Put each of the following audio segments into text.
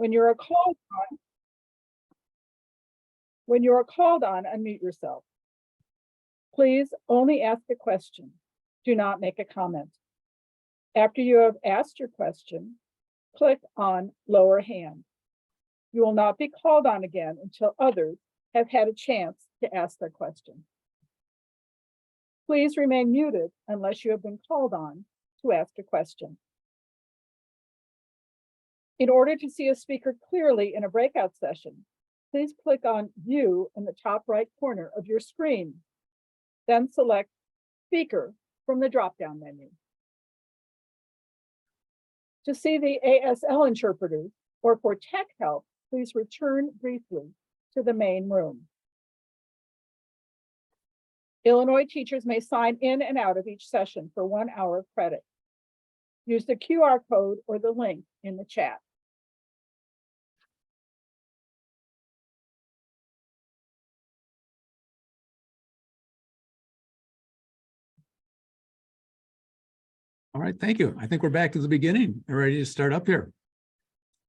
When you are called on, unmute yourself. Please only ask a question. Do not make a comment. After you have asked your question, click on lower hand. You will not be called on again until others have had a chance to ask their question. Please remain muted unless you have been called on to ask a question. In order to see a speaker clearly in a breakout session, please click on View in the top right corner of your screen. Then select Speaker from the drop-down menu. To see the ASL interpreters or for tech help, please return briefly to the main room. Illinois teachers may sign in and out of each session for 1 hour of credit. Use the QR code or the link in the chat. All right, thank you. I think we're back to the beginning and ready to start up here.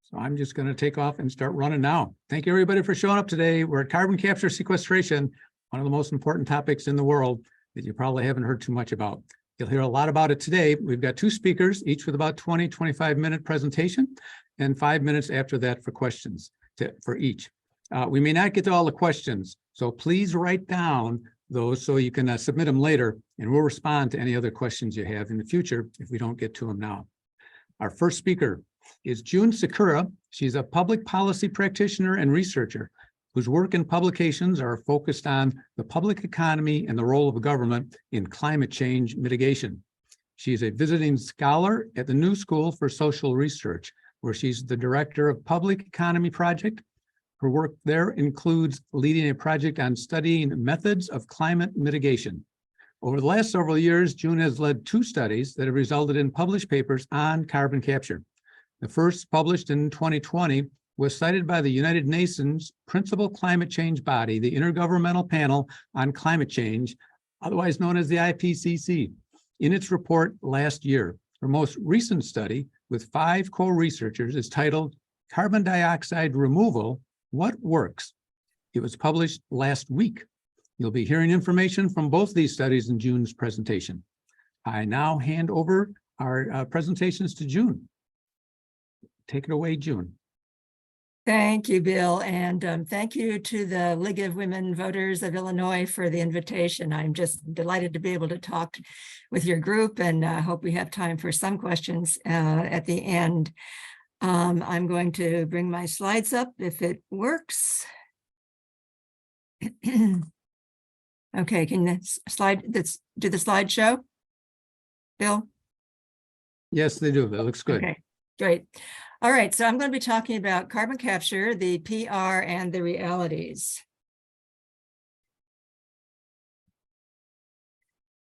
So I'm just going to take off and start running now. Thank you, everybody, for showing up today. We're at carbon capture sequestration, one of the most important topics in the world that you probably haven't heard too much about. You'll hear a lot about it today. We've got 2 speakers, each with about 25-minute presentation, and 5 minutes after that for questions for each. We may not get to all the questions, so please write down those so you can submit them later, and we'll respond to any other questions you have in the future if we don't get to them now. Our first speaker is June Sekera. She's a public policy practitioner and researcher whose work and publications are focused on the public economy and the role of government in climate change mitigation. She's a visiting scholar at the New School for Social Research, where she's the director of Public Economy Project. Her work there includes leading a project on studying methods of climate mitigation. Over the last several years, June has led 2 studies that have resulted in published papers on carbon capture. The first, published in 2020, was cited by the United Nations Principal Climate Change Body, the Intergovernmental Panel on Climate Change, otherwise known as the IPCC, in its report last year. Her most recent study, with 5 co-researchers, is titled Carbon Dioxide Removal: What Works? It was published last week. You'll be hearing information from both these studies in June's presentation. I now hand over our presentations to June. Take it away, June. Thank you, Bill, and thank you to the League of Women Voters of Illinois for the invitation. I'm just delighted to be able to talk with your group, and hope we have time for some questions at the end. I'm going to bring my slides up if it works. Okay, can the do the slideshow, Bill? Yes, they do. That looks good. Okay, great. All right, so I'm going to be talking about carbon capture, the PR, and the realities.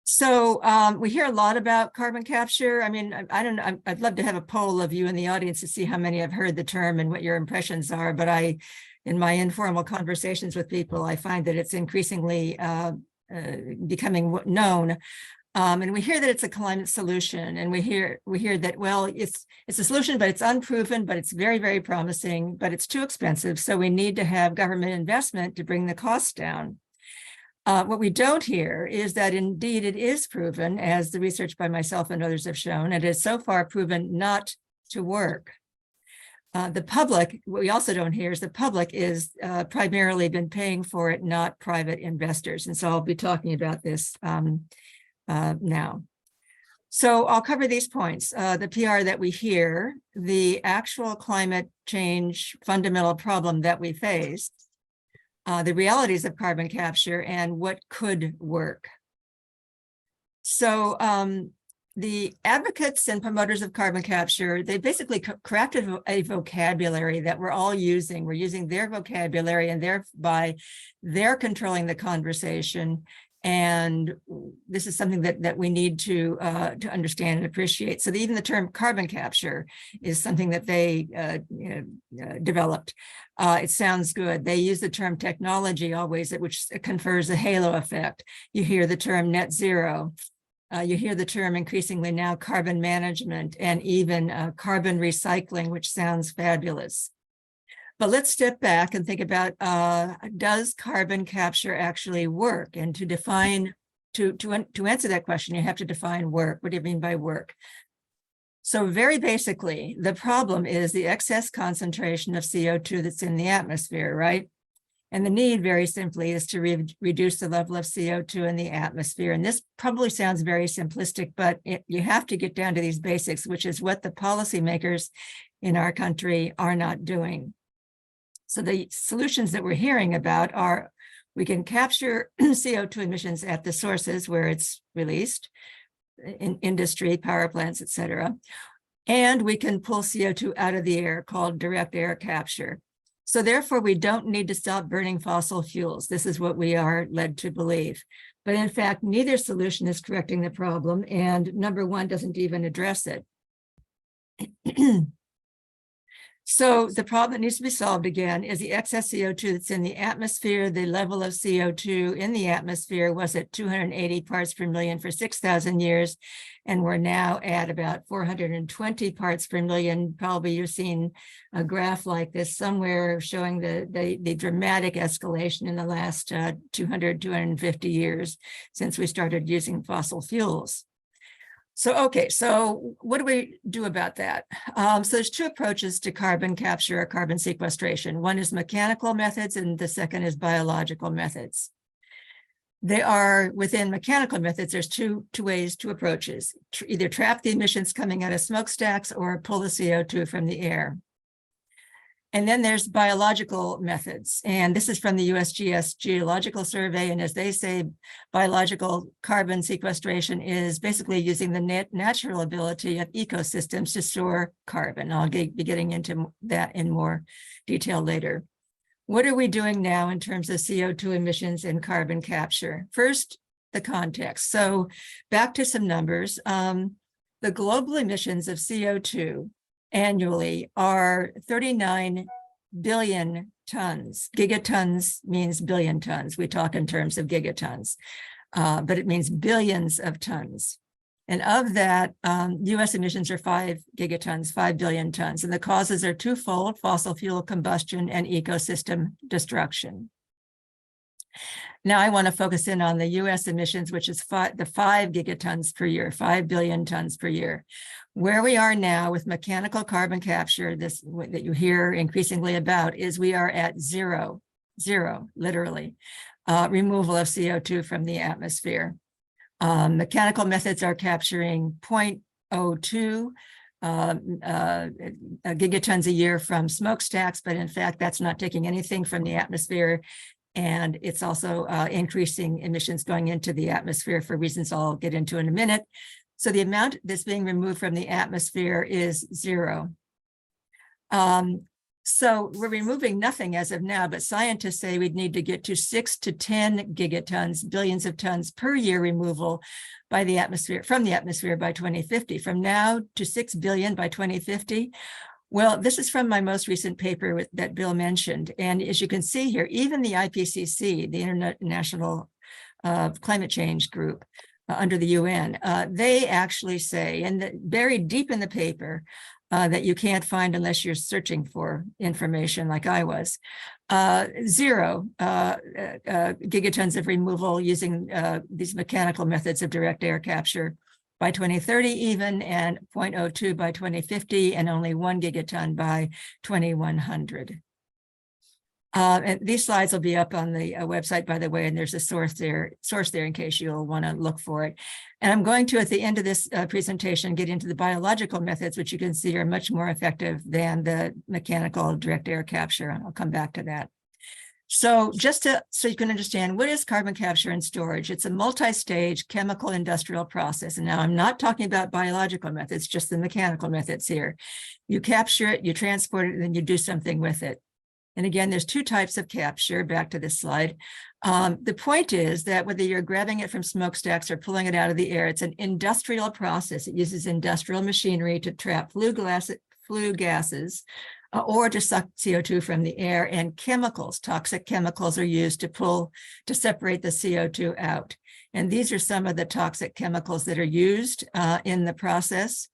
So we hear a lot about carbon capture. I mean, I don't know, I'd love to have a poll of you in the audience to see how many have heard the term and what your impressions are. But in my informal conversations with people, I find that it's increasingly becoming known. And we hear that it's a climate solution, and we hear that, well, it's a solution, but it's unproven, but it's very, very promising, but it's too expensive. So we need to have government investment to bring the costs down. What we don't hear is that indeed it is proven, as the research by myself and others have shown, it is so far proven not to work. The public, what we also don't hear is the public is primarily been paying for it, not private investors. And so I'll be talking about this now. So I'll cover these points, the PR that we hear, the actual climate change fundamental problem that we face, the realities of carbon capture, and what could work. So the advocates and promoters of carbon capture, they basically crafted a vocabulary that we're all using. We're using their vocabulary, and thereby they're controlling the conversation. And this is something that we need to understand and appreciate. So even the term carbon capture is something that they developed. It sounds good. They use the term technology always, which confers a halo effect. You hear the term net zero. You hear the term increasingly now carbon management, and even carbon recycling, which sounds fabulous. But let's step back and think about, does carbon capture actually work? And to define, to answer that question, you have to define work. What do you mean by work? So very basically, the problem is the excess concentration of CO2 that's in the atmosphere, right? And the need, very simply, is to reduce the level of CO2 in the atmosphere. And this probably sounds very simplistic, but you have to get down to these basics, which is what the policymakers in our country are not doing. So the solutions that we're hearing about are, we can capture CO2 emissions at the sources where it's released, in industry, power plants, et cetera. And we can pull CO2 out of the air, called direct air capture. So therefore, we don't need to stop burning fossil fuels. This is what we are led to believe. But in fact, neither solution is correcting the problem, and number one doesn't even address it. So the problem that needs to be solved again is the excess CO2 that's in the atmosphere. The level of CO2 in the atmosphere was at 280 parts per million for 6,000 years, and we're now at about 420 parts per million. Probably you've seen a graph like this somewhere showing the dramatic escalation in the last 250 years since we started using fossil fuels. So, okay, so what do we do about that? So there's two approaches to carbon capture or carbon sequestration. One is mechanical methods, and the second is biological methods. They are, within mechanical methods, there's two approaches. Either trap the emissions coming out of smokestacks or pull the CO2 from the air. And then there's biological methods. And this is from the USGS Geological Survey. And as they say, biological carbon sequestration is basically using the natural ability of ecosystems to store carbon. I'll be getting into that in more detail later. What are we doing now in terms of CO2 emissions and carbon capture? First, the context. So back to some numbers. The global emissions of CO2 annually are 39 billion tons. Gigatons means billion tons. We talk in terms of gigatons, but it means billions of tons. And of that, US emissions are 5 gigatons, 5 billion tons. And the causes are twofold: fossil fuel combustion and ecosystem destruction. Now I want to focus in on the US emissions, which is the 5 gigatons per year, 5 billion tons per year. Where we are now with mechanical carbon capture, this that you hear increasingly about, is we are at zero, literally, removal of CO2 from the atmosphere. Mechanical methods are capturing 0.02 gigatons a year from smokestacks, but in fact, that's not taking anything from the atmosphere. And it's also increasing emissions going into the atmosphere for reasons I'll get into in a minute. So the amount that's being removed from the atmosphere is zero. So we're removing nothing as of now, but scientists say we'd need to get to 6 to 10 gigatons, billions of tons per year removal by the atmosphere, from the atmosphere by 2050. From now to 6 billion by 2050. Well, this is from my most recent paper that Bill mentioned. And as you can see here, even the IPCC, the International Climate Change Group under the UN, they actually say, and buried deep in the paper, that you can't find unless you're searching for information like I was, 0 gigatons of removal using these mechanical methods of direct air capture by 2030 even, and 0.02 by 2050, and only 1 gigaton by 2100. And these slides will be up on the website, by the way, and there's a source there in case you'll want to look for it. And I'm going to, at the end of this presentation, get into the biological methods, which you can see are much more effective than the mechanical direct air capture. And I'll come back to that. So just so you can understand, what is carbon capture and storage? It's a multi-stage chemical industrial process. And now I'm not talking about biological methods, just the mechanical methods here. You capture it, you transport it, and then you do something with it. And again, there's two types of capture, back to this slide. The point is that whether you're grabbing it from smokestacks or pulling it out of the air, it's an industrial process. It uses industrial machinery to trap flue gases, or to suck CO2 from the air, and chemicals, toxic chemicals, are used to separate the CO2 out. And these are some of the toxic chemicals that are used in the process.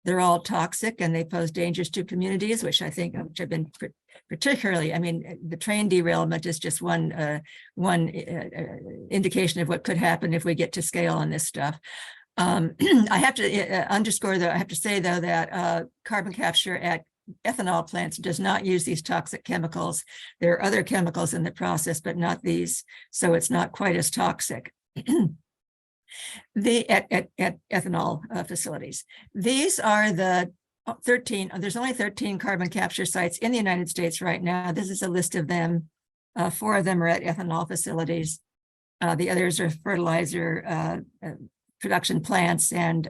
They're all toxic and they pose dangers to communities, which I think which have been particularly, I mean, the train derailment is just one indication of what could happen if we get to scale on this stuff. I have to underscore, though, I have to say, though, that carbon capture at ethanol plants does not use these toxic chemicals. There are other chemicals in the process, but not these, so it's not quite as toxic. At ethanol facilities. These are the 13, there's only 13 carbon capture sites in the United States right now. This is a list of them. 4 of them are at ethanol facilities. The others are fertilizer production plants and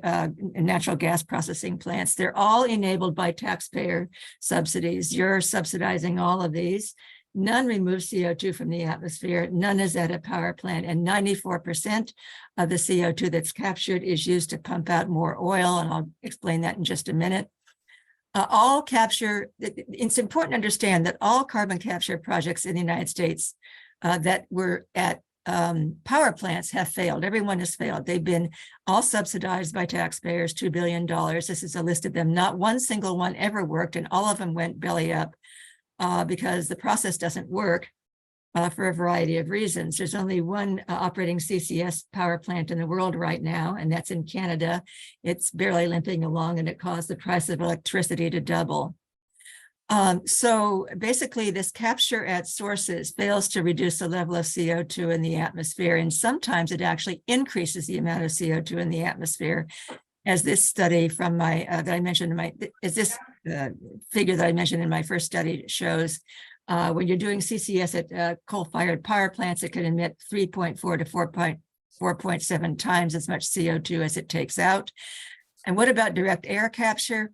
natural gas processing plants. They're all enabled by taxpayer subsidies. You're subsidizing all of these. None remove CO2 from the atmosphere. None is at a power plant, and 94% of the CO2 that's captured is used to pump out more oil, and I'll explain that in just a minute. All capture, it's important to understand that all carbon capture projects in the United States that were at power plants have failed. Everyone has failed. They've been all subsidized by taxpayers, $2 billion. This is a list of them. Not one single one ever worked, and all of them went belly up. Because the process doesn't work for a variety of reasons. There's only one operating CCS power plant in the world right now, and that's in Canada. It's barely limping along, and it caused the price of electricity to double. So basically, this capture at sources fails to reduce the level of CO2 in the atmosphere, and sometimes it actually increases the amount of CO2 in the atmosphere. As this study from my that I mentioned in my figure that I mentioned in my first study shows, when you're doing CCS at coal-fired power plants, it can emit 3.4 to 4.7 times as much CO2 as it takes out. And what about direct air capture?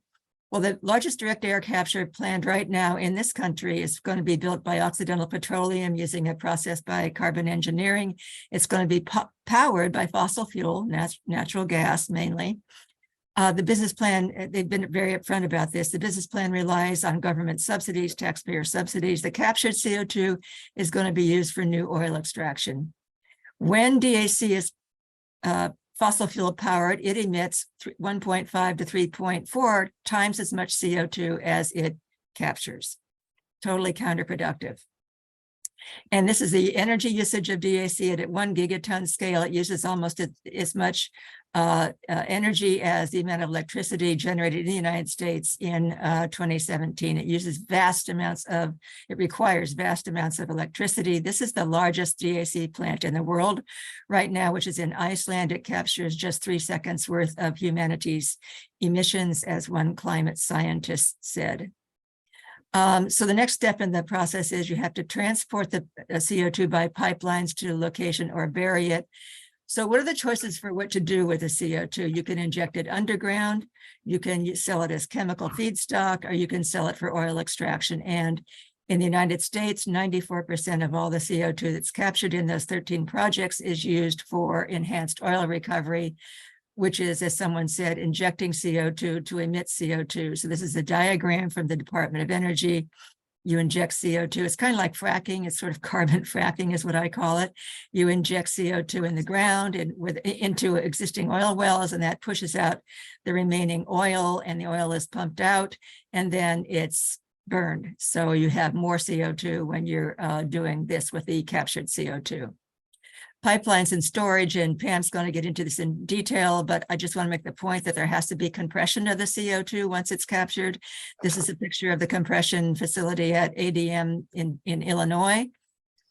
Well, the largest direct air capture plant right now in this country is going to be built by Occidental Petroleum using a process by carbon engineering. It's going to be powered by fossil fuel, natural gas mainly. The business plan, they've been very upfront about this. The business plan relies on government subsidies, taxpayer subsidies. The captured CO2 is going to be used for new oil extraction. When DAC is fossil fuel powered, it emits 1.5 to 3.4 times as much CO2 as it captures. Totally counterproductive. And this is the energy usage of DAC at 1 gigaton scale. It uses almost as much energy as the amount of electricity generated in the United States in 2017. It uses it requires vast amounts of electricity. This is the largest DAC plant in the world right now, which is in Iceland. It captures just 3 seconds worth of humanity's emissions, as one climate scientist said. So the next step in the process is you have to transport the CO2 by pipelines to a location or bury it. So what are the choices for what to do with the CO2? You can inject it underground, you can sell it as chemical feedstock, or you can sell it for oil extraction. And in the United States, 94% of all the CO2 that's captured in those 13 projects is used for enhanced oil recovery, which is, as someone said, injecting CO2 to emit CO2. So this is a diagram from the Department of Energy. You inject CO2. It's kind of like fracking. It's sort of carbon fracking is what I call it. You inject CO2 in the ground and into existing oil wells, and that pushes out the remaining oil, and the oil is pumped out, and then it's burned. So you have more CO2 when you're doing this with the captured CO2. Pipelines and storage, and Pam's going to get into this in detail, but I just want to make the point that there has to be compression of the CO2 once it's captured. This is a picture of the compression facility at ADM in Illinois,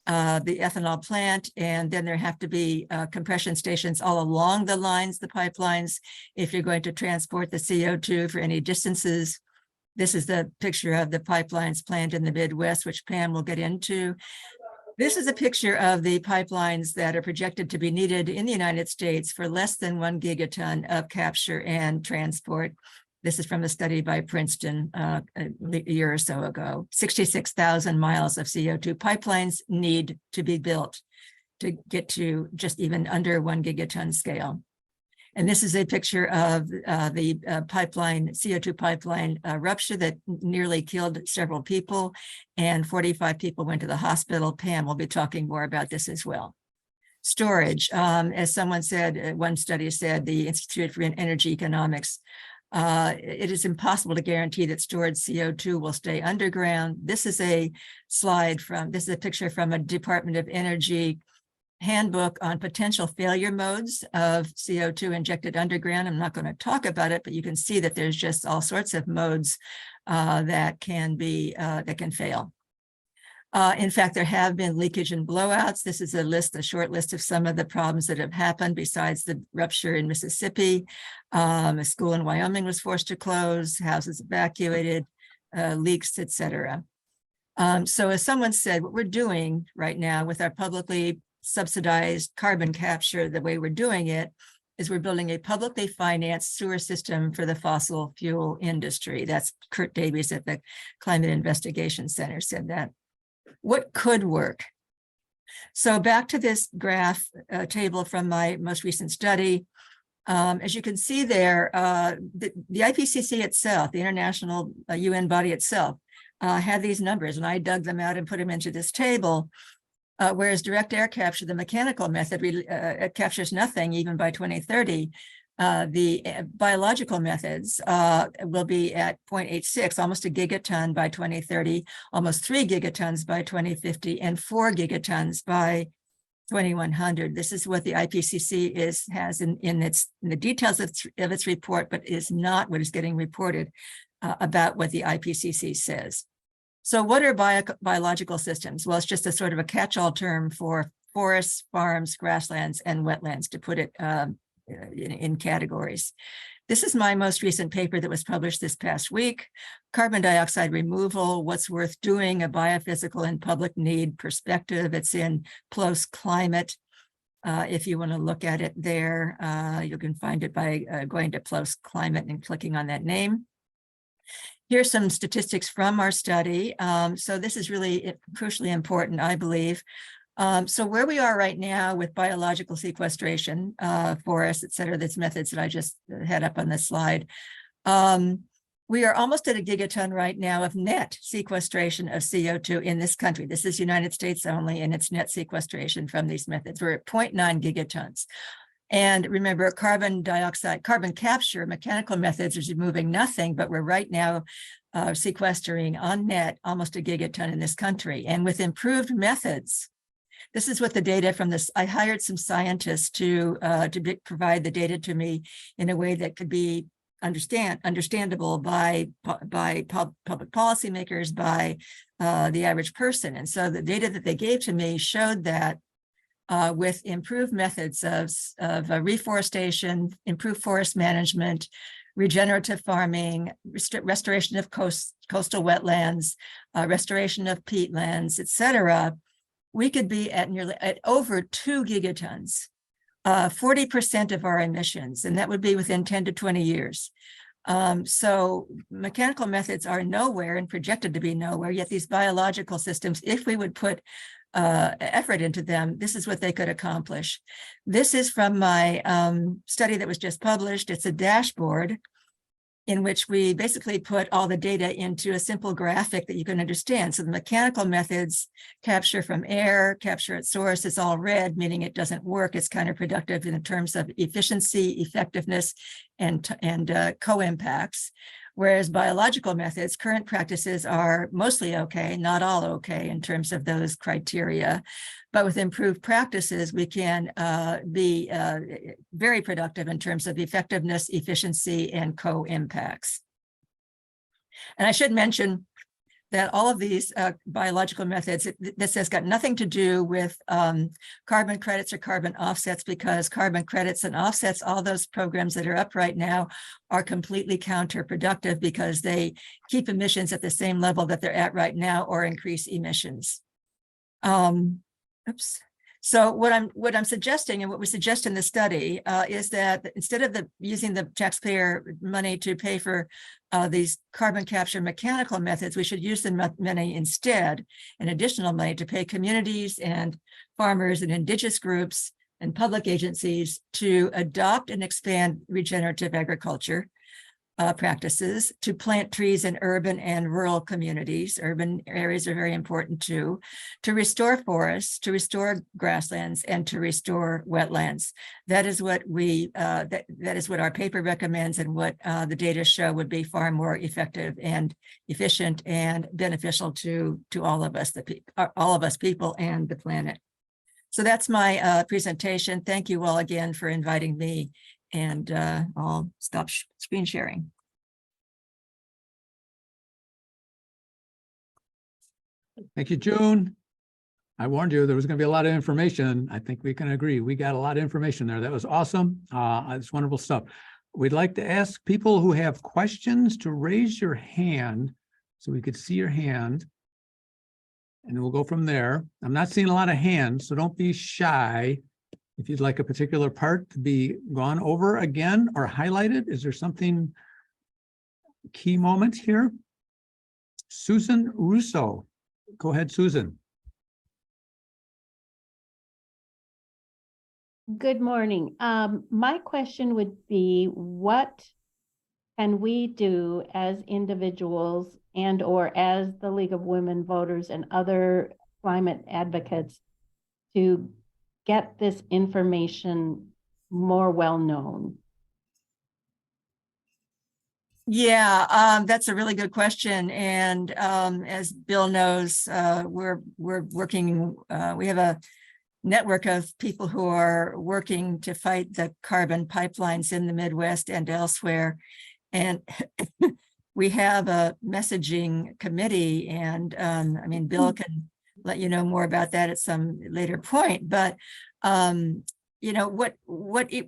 the ethanol plant, and then there have to be compression stations all along the lines, the pipelines, if you're going to transport the CO2 for any distances. This is the picture of the pipelines planned in the Midwest, which Pam will get into. This is a picture of the pipelines that are projected to be needed in the United States for less than 1 gigaton of capture and transport. This is from a study by Princeton a year or so ago. 66,000 miles of CO2 pipelines need to be built to get to just even under 1 gigaton scale. And this is a picture of the pipeline, CO2 pipeline rupture that nearly killed several people, and 45 people went to the hospital. Pam will be talking more about this as well. Storage, as someone said, one study said, the Institute for Energy Economics It is impossible to guarantee that stored CO2 will stay underground. This is a picture from a Department of Energy handbook on potential failure modes of CO2 injected underground. I'm not going to talk about it, but you can see that there's just all sorts of modes that can fail. In fact, there have been leakage and blowouts. This is a short list of some of the problems that have happened besides the rupture in Mississippi. A school in Wyoming was forced to close, houses evacuated, leaks, etc. So as someone said, what we're doing right now with our publicly subsidized carbon capture, the way we're doing it is we're building a publicly financed sewer system for the fossil fuel industry. That's Kurt Davies at the Climate Investigation Center said that. What could work? So back to this graph table from my most recent study. As you can see there, the IPCC itself, the international UN body itself, had these numbers, and I dug them out and put them into this table. Whereas direct air capture, the mechanical method, captures nothing even by 2030. The biological methods will be at 0.86, almost a gigaton by 2030, almost 3 gigatons by 2050, and 4 gigatons by 2100. This is what the IPCC has in the details of its report, but is not what is getting reported about what the IPCC says. So what are biological systems? Well, it's just a sort of a catch-all term for forests, farms, grasslands, and wetlands, to put it in categories. This is my most recent paper that was published this past week, Carbon Dioxide Removal, What's Worth Doing, a Biophysical and Public Need Perspective. It's in PLOS Climate. If you want to look at it there, you can find it by going to PLOS Climate and clicking on that name. Here's some statistics from our study. So this is really crucially important, I believe. So where we are right now with biological sequestration, forests, et cetera, that's methods that I just had up on this slide. We are almost at a gigaton right now of net sequestration of CO2 in this country. This is United States only, and it's net sequestration from these methods. We're at 0.9 gigatons. And remember, carbon capture, mechanical methods is removing nothing, but we're right now sequestering on net almost a gigaton in this country. And with improved methods, this is what the data from this, I hired some scientists to provide the data to me in a way that could be understandable by public policymakers, by the average person. And so the data that they gave to me showed that with improved methods of reforestation, improved forest management, regenerative farming, restoration of coastal wetlands, restoration of peatlands, et cetera, we could be at over 2 gigatons, 40% of our emissions, and that would be within 10 to 20 years. So mechanical methods are nowhere and projected to be nowhere, yet these biological systems, if we would put effort into them, this is what they could accomplish. This is from my study that was just published. It's a dashboard in which we basically put all the data into a simple graphic that you can understand. So the mechanical methods, capture from air, capture at source, is all red, meaning it doesn't work. It's counterproductive in terms of efficiency, effectiveness, and co-impacts. Whereas biological methods, current practices are mostly okay, not all okay in terms of those criteria. But with improved practices, we can be very productive in terms of effectiveness, efficiency, and co-impacts. And I should mention that all of these biological methods, this has got nothing to do with carbon credits or carbon offsets, because carbon credits and offsets, all those programs that are up right now, are completely counterproductive because they keep emissions at the same level that they're at right now or increase emissions. So what I'm suggesting, and what we suggest in the study, is that instead of using the taxpayer money to pay for these carbon capture mechanical methods, we should use the money instead, an additional money, to pay communities and farmers and indigenous groups and public agencies to adopt and expand regenerative agriculture, practices, to plant trees in urban and rural communities. Urban areas are very important too, to restore forests, to restore grasslands, and to restore wetlands. That is what that is what our paper recommends, and what the data show would be far more effective and efficient and beneficial to all of us, people and the planet. So that's my presentation. Thank you all again for inviting me. And I'll stop screen sharing. Thank you, June. I warned you there was going to be a lot of information. I think we can agree. We got a lot of information there. That was awesome. It's wonderful stuff. We'd like to ask people who have questions to raise your hand so we could see your hand. And we'll go from there. I'm not seeing a lot of hands, so don't be shy. If you'd like a particular part to be gone over again or highlighted, is there something key moment here? Susan Russo. Go ahead, Susan. Good morning. My question would be, what can we do as individuals and or as the League of Women Voters and other climate advocates to get this information more well known? Yeah, that's a really good question. And as Bill knows, we're working, we have a network of people who are working to fight the carbon pipelines in the Midwest and elsewhere. And we have a messaging committee, and I mean, Bill can let you know more about that at some later point. But you know, what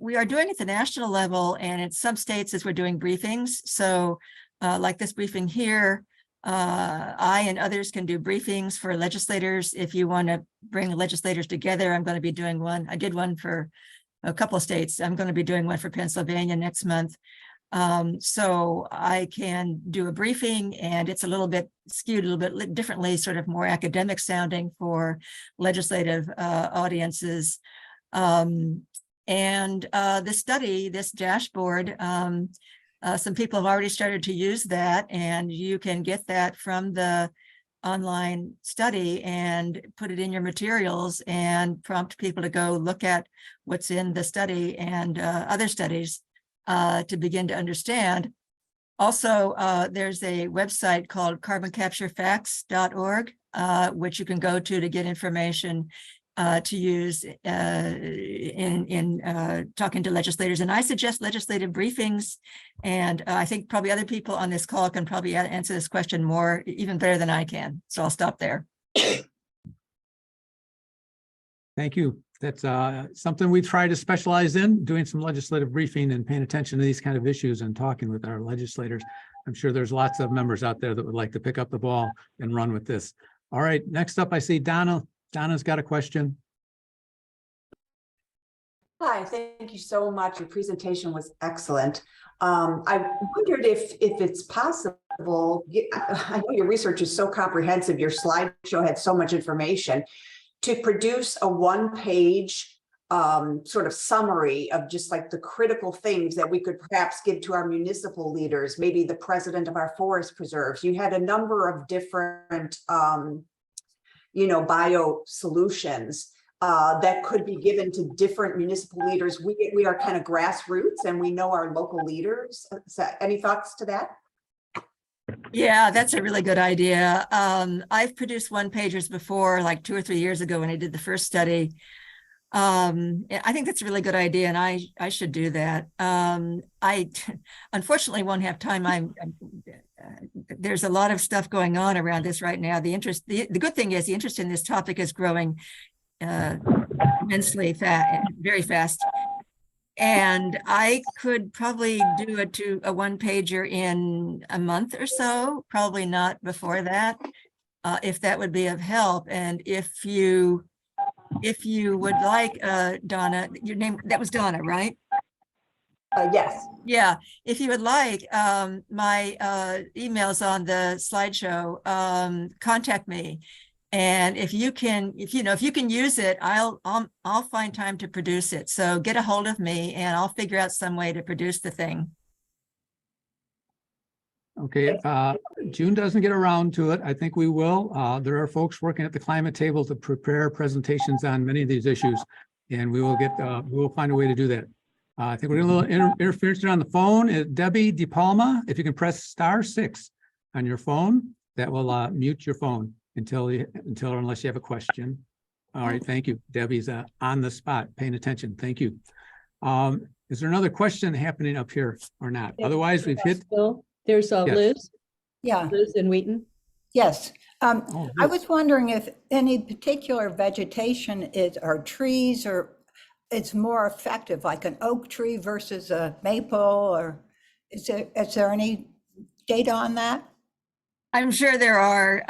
we are doing at the national level, and in some states as we're doing briefings. So like this briefing here, I and others can do briefings for legislators. If you want to bring legislators together, I'm going to be doing one. I did one for a couple of states. I'm going to be doing one for Pennsylvania next month. So I can do a briefing, and it's a little bit skewed, a little bit differently, sort of more academic sounding for legislative audiences. This study, this dashboard, some people have already started to use that, and you can get that from the online study and put it in your materials and prompt people to go look at what's in the study and other studies to begin to understand. Also, there's a website called carboncapturefacts.org, which you can go to get information to use in talking to legislators. And I suggest legislative briefings. And I think probably other people on this call can probably answer this question more, even better than I can. So I'll stop there. Thank you. That's something we try to specialize in, doing some legislative briefing and paying attention to these kind of issues and talking with our legislators. I'm sure there's lots of members out there that would like to pick up the ball and run with this. All right, next up, I see Donna. Donna's got a question. Hi, thank you so much. Your presentation was excellent. I wondered if it's possible, I know your research is so comprehensive, your slideshow had so much information, to produce a one-page sort of summary of just like the critical things that we could perhaps give to our municipal leaders, maybe the president of our forest preserves. You had a number of different bio solutions that could be given to different municipal leaders. We are kind of grassroots and we know our local leaders. Any thoughts to that? Yeah, that's a really good idea. I've produced one-pagers before, like 2 or 3 years ago when I did the first study. I think that's a really good idea, and I should do that. I unfortunately won't have time. There's a lot of stuff going on around this right now. The good thing is the interest in this topic is growing immensely very fast. And I could probably do a one-pager in a month or so, probably not before that, if that would be of help. And if you would like, Donna, your name, that was Donna, right? Yes. Yeah, if you would like, my email's on the slideshow, contact me. And if you can use it, I'll find time to produce it. So get a hold of me and I'll figure out some way to produce the thing. Okay, if June doesn't get around to it, I think we will. There are folks working at the climate table to prepare presentations on many of these issues. And we will find a way to do that. I think we're getting a little interference on the phone. Debbie DePalma, if you can press *6 on your phone, that will mute your phone until unless you have a question. All right, thank you. Debbie's on the spot, paying attention. Thank you. Is there another question happening up here or not? Otherwise, we've hit. There's Yes. Liz. Yeah, Liz and Wheaton. yes. Oh, I was wondering if any particular vegetation or trees or it's more effective, like an oak tree versus a maple, or is there any data on that? I'm sure there are,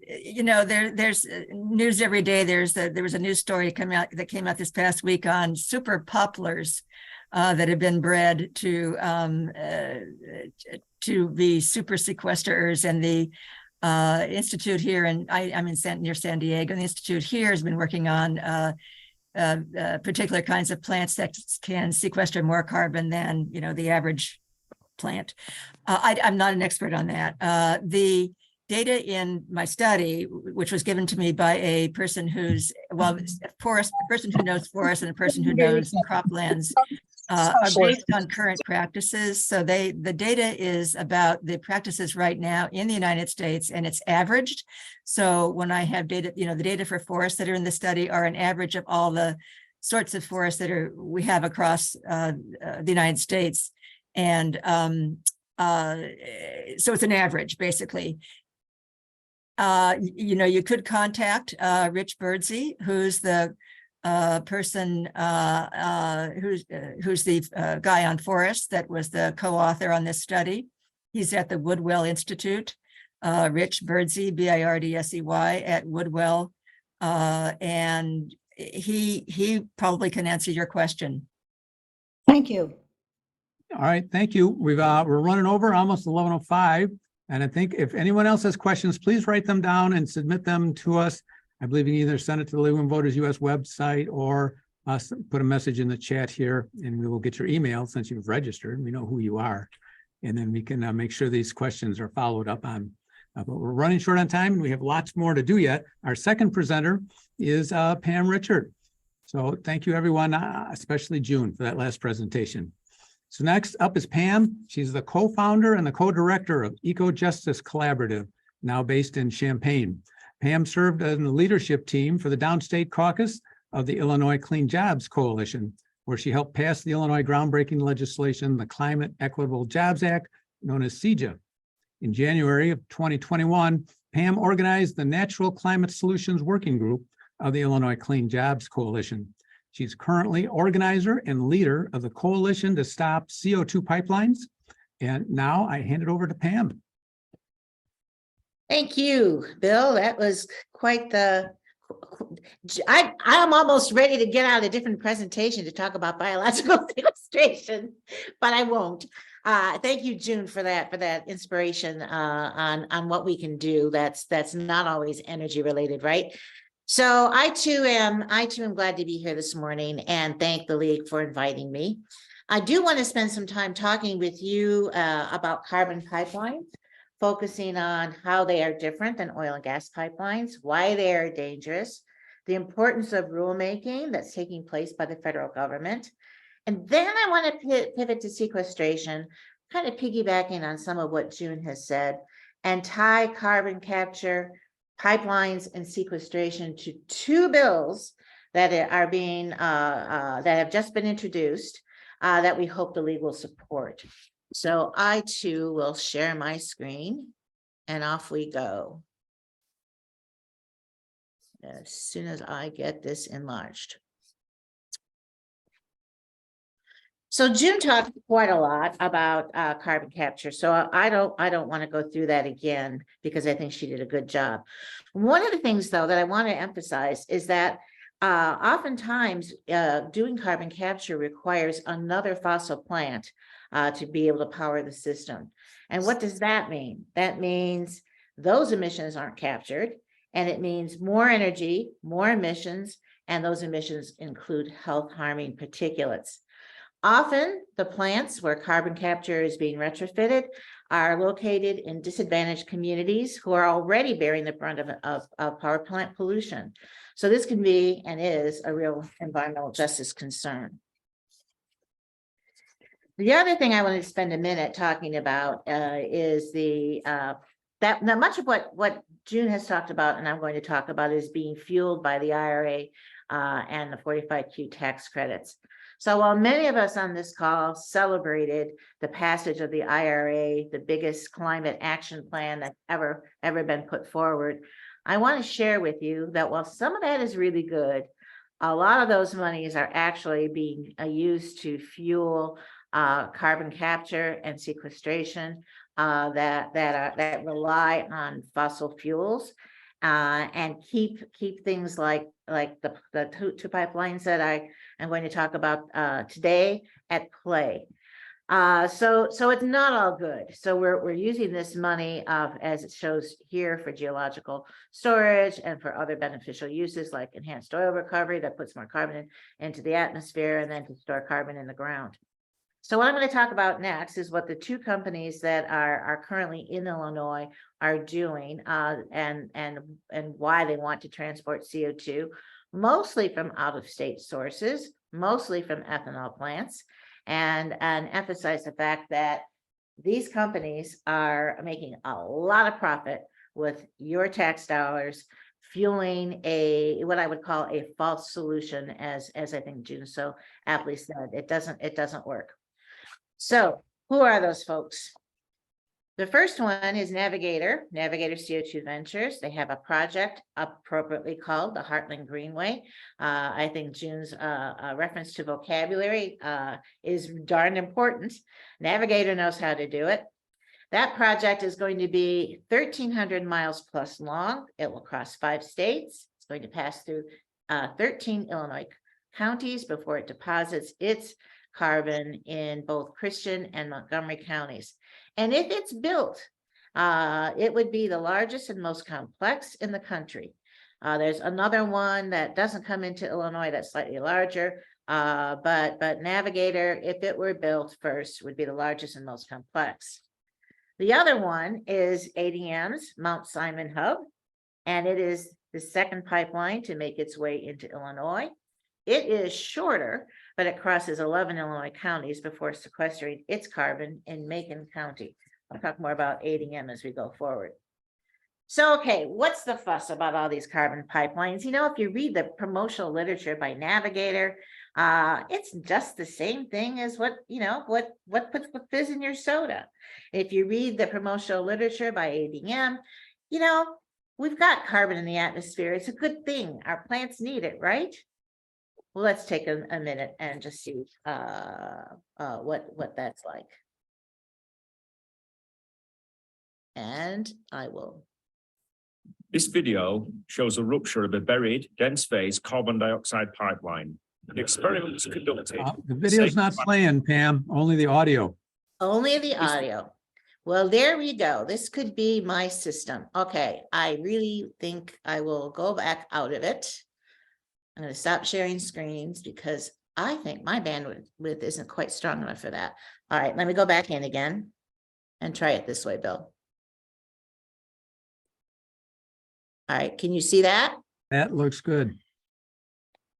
there's news every day. There was a news story that came out this past week on super poplars that have been bred to be super sequesters, and the institute here, and I'm near San Diego, and the institute here has been working on particular kinds of plants that can sequester more carbon than the average plant. I'm not an expert on that. The data in my study, which was given to me by a person who's a person who knows forests and a person who knows croplands, are based on current practices. So the data is about the practices right now in the United States, and it's averaged. So when I have data, the data for forests that are in the study are an average of all the sorts of forests that we have across the United States. And so it's an average, basically. You could contact Rich Birdsey, who's the person who's the guy on forests that was the co-author on this study. He's at the Woodwell Institute, Rich Birdsey, Birdsey at Woodwell, and he probably can answer your question. Thank you. all right, thank you. We're running over almost 11:05. And I think if anyone else has questions, please write them down and submit them to us. I believe you can either send it to the League of Women Voters US website or put a message in the chat here, and we will get your email since you've registered. We know who you are. And then we can make sure these questions are followed up on. But we're running short on time and we have lots more to do yet. Our second presenter is Pam Richart. So thank you everyone, especially June, for that last presentation. So next up is Pam. She's the co-founder and the co-director of Eco Justice Collaborative, now based in Champaign. Pam served in the leadership team for the Downstate Caucus of the Illinois Clean Jobs Coalition, where she helped pass the Illinois groundbreaking legislation, the Climate Equitable Jobs Act, known as CEJA. In January of 2021, Pam organized the Natural Climate Solutions Working Group of the Illinois Clean Jobs Coalition. She's currently organizer and leader of the Coalition to Stop CO2 Pipelines. And now I hand it over to Pam. Thank you, Bill. That was quite the, I'm almost ready to get out a different presentation to talk about biological sequestration, but I won't. Thank you, June, for that inspiration on what we can do. That's not always energy related, right? So I too am glad to be here this morning and thank the League for inviting me. I do want to spend some time talking with you about carbon pipelines, focusing on how they are different than oil and gas pipelines, why they are dangerous, the importance of rulemaking that's taking place by the federal government. And then I want to pivot to sequestration, kind of piggybacking on some of what June has said, and tie carbon capture, pipelines, and sequestration to two bills that are being that have just been introduced that we hope the League will support. So I too will share my screen and off we go as soon as I get this enlarged. So June talked quite a lot about carbon capture, so I don't want to go through that again because I think she did a good job. One of the things, though, that I want to emphasize is that oftentimes doing carbon capture requires another fossil plant to be able to power the system. And what does that mean? That means those emissions aren't captured, and it means more energy, more emissions, and those emissions include health-harming particulates. Often the plants where carbon capture is being retrofitted are located in disadvantaged communities who are already bearing the brunt of power plant pollution. So this can be and is a real environmental justice concern. The other thing I want to spend a minute talking about is that much of what June has talked about and I'm going to talk about is being fueled by the IRA and the 45Q tax credits. So while many of us on this call celebrated the passage of the IRA, the biggest climate action plan that's ever been put forward, I want to share with you that while some of that is really good, a lot of those monies are actually being used to fuel carbon capture and sequestration that rely on fossil fuels and keep things like the two pipelines that I am going to talk about today at play. So it's not all good. So we're using this money as it shows here for geological storage and for other beneficial uses like enhanced oil recovery that puts more carbon into the atmosphere and then to store carbon in the ground. So what I'm going to talk about next is what the two companies that are currently in Illinois are doing and why they want to transport CO2, mostly from out-of-state sources, mostly from ethanol plants, and emphasize the fact that these companies are making a lot of profit with your tax dollars, fueling what I would call a false solution, as I think June so aptly said. It doesn't work. So who are those folks? The first one is Navigator CO2 Ventures. They have a project appropriately called the Heartland Greenway. I think June's reference to vocabulary is darn important. Navigator knows how to do it. That project is going to be 1,300 miles plus long. It will cross 5 states. It's going to pass through 13 Illinois counties before it deposits its carbon in both Christian and Montgomery counties. And if it's built, it would be the largest and most complex in the country. There's another one that doesn't come into Illinois that's slightly larger, but Navigator, if it were built first, would be the largest and most complex. The other one is ADM's Mount Simon Hub, and it is the second pipeline to make its way into Illinois. It is shorter, but it crosses 11 Illinois counties before sequestering its carbon in Macon County. I'll talk more about ADM as we go forward. So, okay, what's the fuss about all these carbon pipelines? You know, if you read the promotional literature by Navigator, it's just the same thing as what puts the fizz in your soda. If you read the promotional literature by ADM, we've got carbon in the atmosphere. It's a good thing. Our plants need it, right? Well, let's take a minute and just see what that's like. And I will. This video shows a rupture of a buried, dense phase carbon dioxide pipeline. The experiment was conducted. The video's not playing, Pam, only the audio. Only the audio. Well, there we go. This could be my system. Okay, I really think I will go back out of it. I'm going to stop sharing screens because I think my bandwidth isn't quite strong enough for that. All right, let me go back in again and try it this way, Bill. All right, can you see that? That looks good.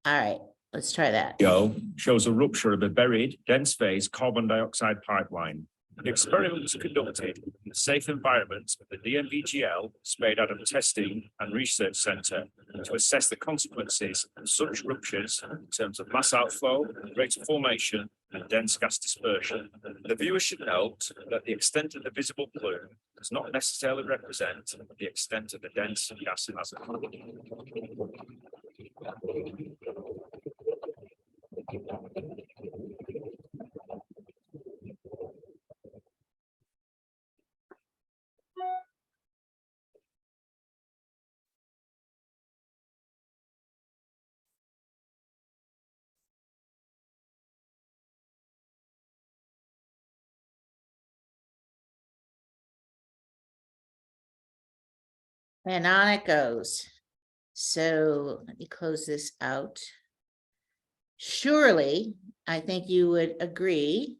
All right, let's try that. Video shows a rupture of a buried, dense phase carbon dioxide pipeline. The experiment was conducted in the safe environment of the DMVGL Spade Adam Testing and Research Centre to assess the consequences of such ruptures in terms of mass outflow, rate of formation, and dense gas dispersion. The viewer should note that the extent of the visible plume does not necessarily represent the extent of the dense gas hazard. And on it goes. So let me close this out. Surely, I think you would agree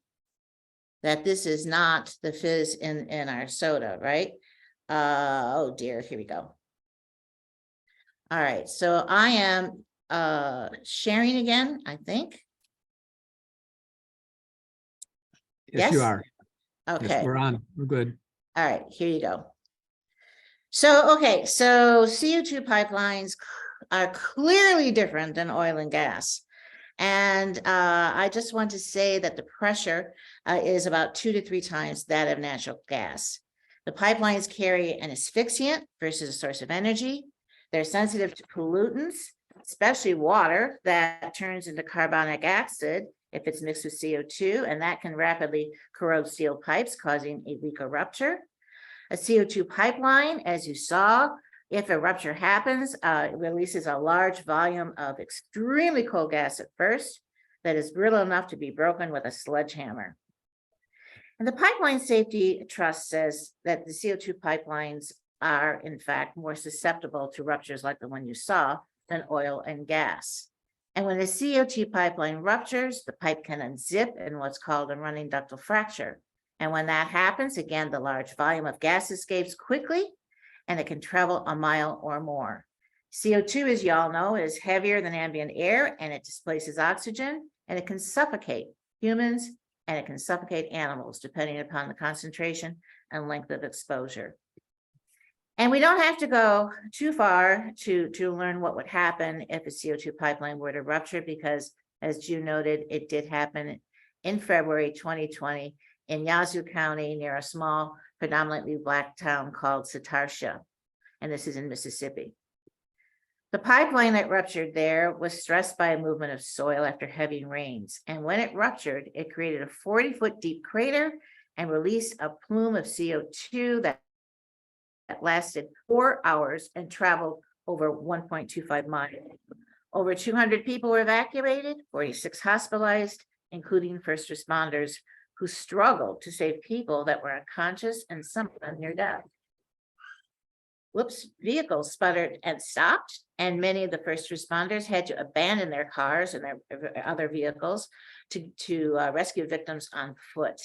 that this is not the fizz in our soda, right? Oh dear, here we go. All right, so I am sharing again, I think. Yes, you Yes? are. Yes, Okay. we're on. We're good. All right, here you go. So, okay, so CO2 pipelines are clearly different than oil and gas. And I just want to say that the pressure is about 2 to 3 times that of natural gas. The pipelines carry an asphyxiant versus a source of energy. They're sensitive to pollutants, especially water that turns into carbonic acid if it's mixed with CO2, and that can rapidly corrode steel pipes, causing a leak or rupture. A CO2 pipeline, as you saw, if a rupture happens, it releases a large volume of extremely cold gas at first that is brittle enough to be broken with a sledgehammer. And the Pipeline Safety Trust says that the CO2 pipelines are, in fact, more susceptible to ruptures like the one you saw than oil and gas. And when a CO2 pipeline ruptures, the pipe can unzip in what's called a running ductal fracture. And when that happens, again, the large volume of gas escapes quickly, and it can travel a mile or more. CO2, as you all know, is heavier than ambient air, and it displaces oxygen, and it can suffocate humans, and it can suffocate animals, depending upon the concentration and length of exposure. And we don't have to go too far to learn what would happen if a CO2 pipeline were to rupture, because as June noted, it did happen in February 2020 in Yazoo County near a small, predominantly Black town called Sekera, and this is in Mississippi. The pipeline that ruptured there was stressed by a movement of soil after heavy rains, and when it ruptured, it created a 40-foot deep crater and released a plume of CO2 that lasted 4 hours and traveled over 1.25 miles. Over 200 people were evacuated, 46 hospitalized, including first responders who struggled to save people that were unconscious and some of them near death. Vehicles sputtered and stopped, and many of the first responders had to abandon their cars and their other vehicles to rescue victims on foot.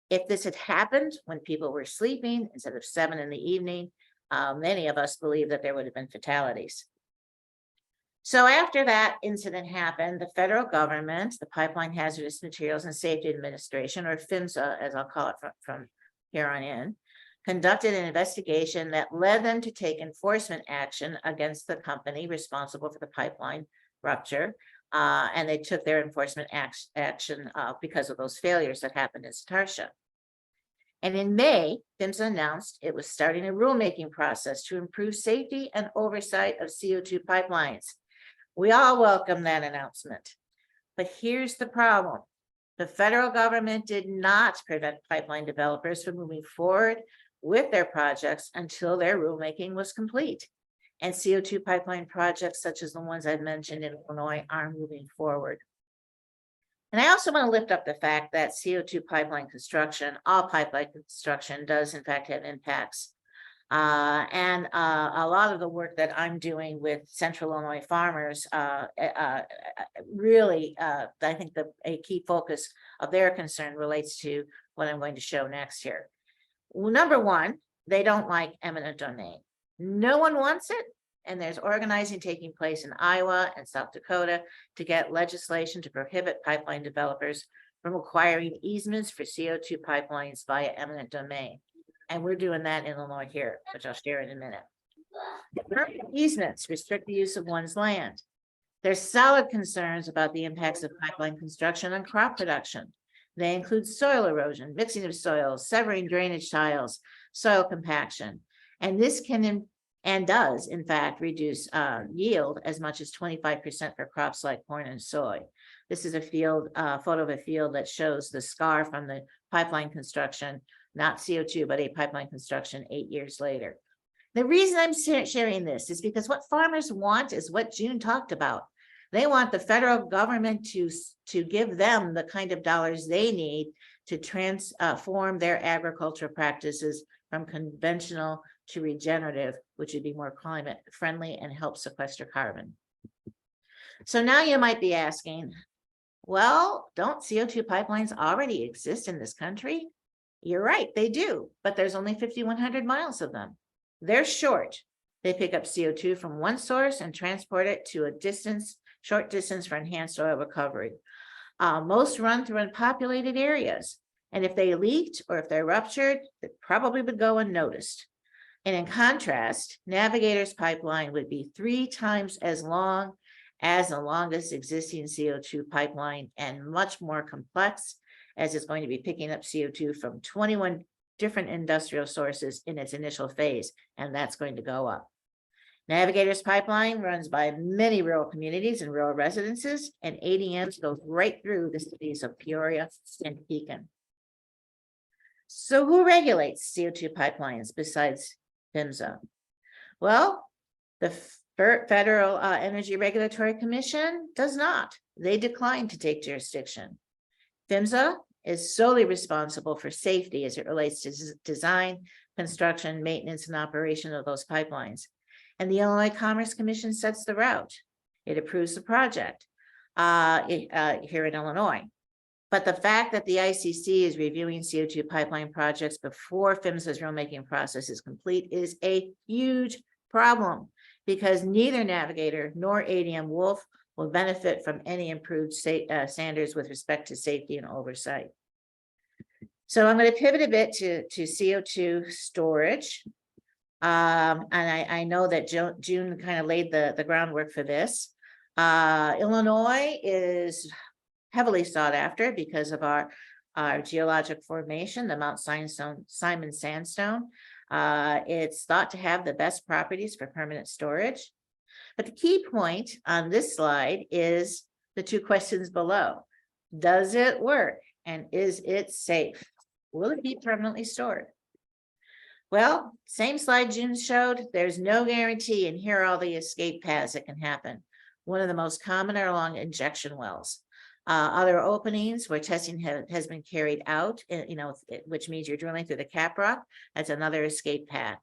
If this had happened when people were sleeping instead of 7 in the evening, many of us believe that there would have been fatalities. So after that incident happened, the federal government, the Pipeline Hazardous Materials and Safety Administration, or PHMSA, as I'll call it from here on in, conducted an investigation that led them to take enforcement action against the company responsible for the pipeline rupture. And they took their enforcement action because of those failures that happened in Sekera. And in May, PHMSA announced it was starting a rulemaking process to improve safety and oversight of CO2 pipelines. We all welcome that announcement. But here's the problem. The federal government did not prevent pipeline developers from moving forward with their projects until their rulemaking was complete. And CO2 pipeline projects such as the ones I've mentioned in Illinois are moving forward. And I also want to lift up the fact that CO2 pipeline construction, all pipeline construction does in fact have impacts. And a lot of the work that I'm doing with Central Illinois farmers, really, I think a key focus of their concern relates to what I'm going to show next here. Well, number one, they don't like eminent domain. No one wants it. And there's organizing taking place in Iowa and South Dakota to get legislation to prohibit pipeline developers from acquiring easements for CO2 pipelines via eminent domain. And we're doing that in Illinois here, which I'll share in a minute. Easements restrict the use of one's land. There's solid concerns about the impacts of pipeline construction on crop production. They include soil erosion, mixing of soils, severing drainage tiles, soil compaction. And this can and does, in fact, reduce yield as much as 25% for crops like corn and soy. This is a photo of a field that shows the scar from the pipeline construction, not CO2, but a pipeline construction 8 years later. The reason I'm sharing this is because what farmers want is what June talked about. They want the federal government to give them the kind of dollars they need to transform their agricultural practices from conventional to regenerative, which would be more climate friendly and help sequester carbon. So now you might be asking, Well, don't CO2 pipelines already exist in this country? You're right, they do, but there's only 5,100 miles of them. They're short. They pick up CO2 from one source and transport it to a short distance for enhanced oil recovery. Most run through unpopulated areas. And if they leaked or if they're ruptured, it probably would go unnoticed. And in contrast, Navigator's pipeline would be 3 times as long as the longest existing CO2 pipeline and much more complex, as it's going to be picking up CO2 from 21 different industrial sources in its initial phase, and that's going to go up. Navigator's pipeline runs by many rural communities and rural residences, and ADMs goes right through the cities of Peoria and Pekin. So who regulates CO2 pipelines besides PHMSA? Well, the Federal Energy Regulatory Commission does not. They decline to take jurisdiction. PHMSA is solely responsible for safety as it relates to design, construction, maintenance, and operation of those pipelines. And the Illinois Commerce Commission sets the route. It approves the project here in Illinois. But the fact that the ICC is reviewing CO2 pipeline projects before PHMSA's rulemaking process is complete is a huge problem, because neither Navigator nor ADM Wolf will benefit from any improved standards with respect to safety and oversight. So I'm going to pivot a bit to CO2 storage. And I know that June kind of laid the groundwork for this. Illinois is heavily sought after because of our geologic formation, the Mount Simon Sandstone. It's thought to have the best properties for permanent storage. But the key point on this slide is the 2 questions below. Does it work? And is it safe? Will it be permanently stored? Well, same slide June showed, there's no guarantee, and here are all the escape paths that can happen. One of the most common are along injection wells. Other openings where testing has been carried out, which means you're drilling through the cap rock, that's another escape path.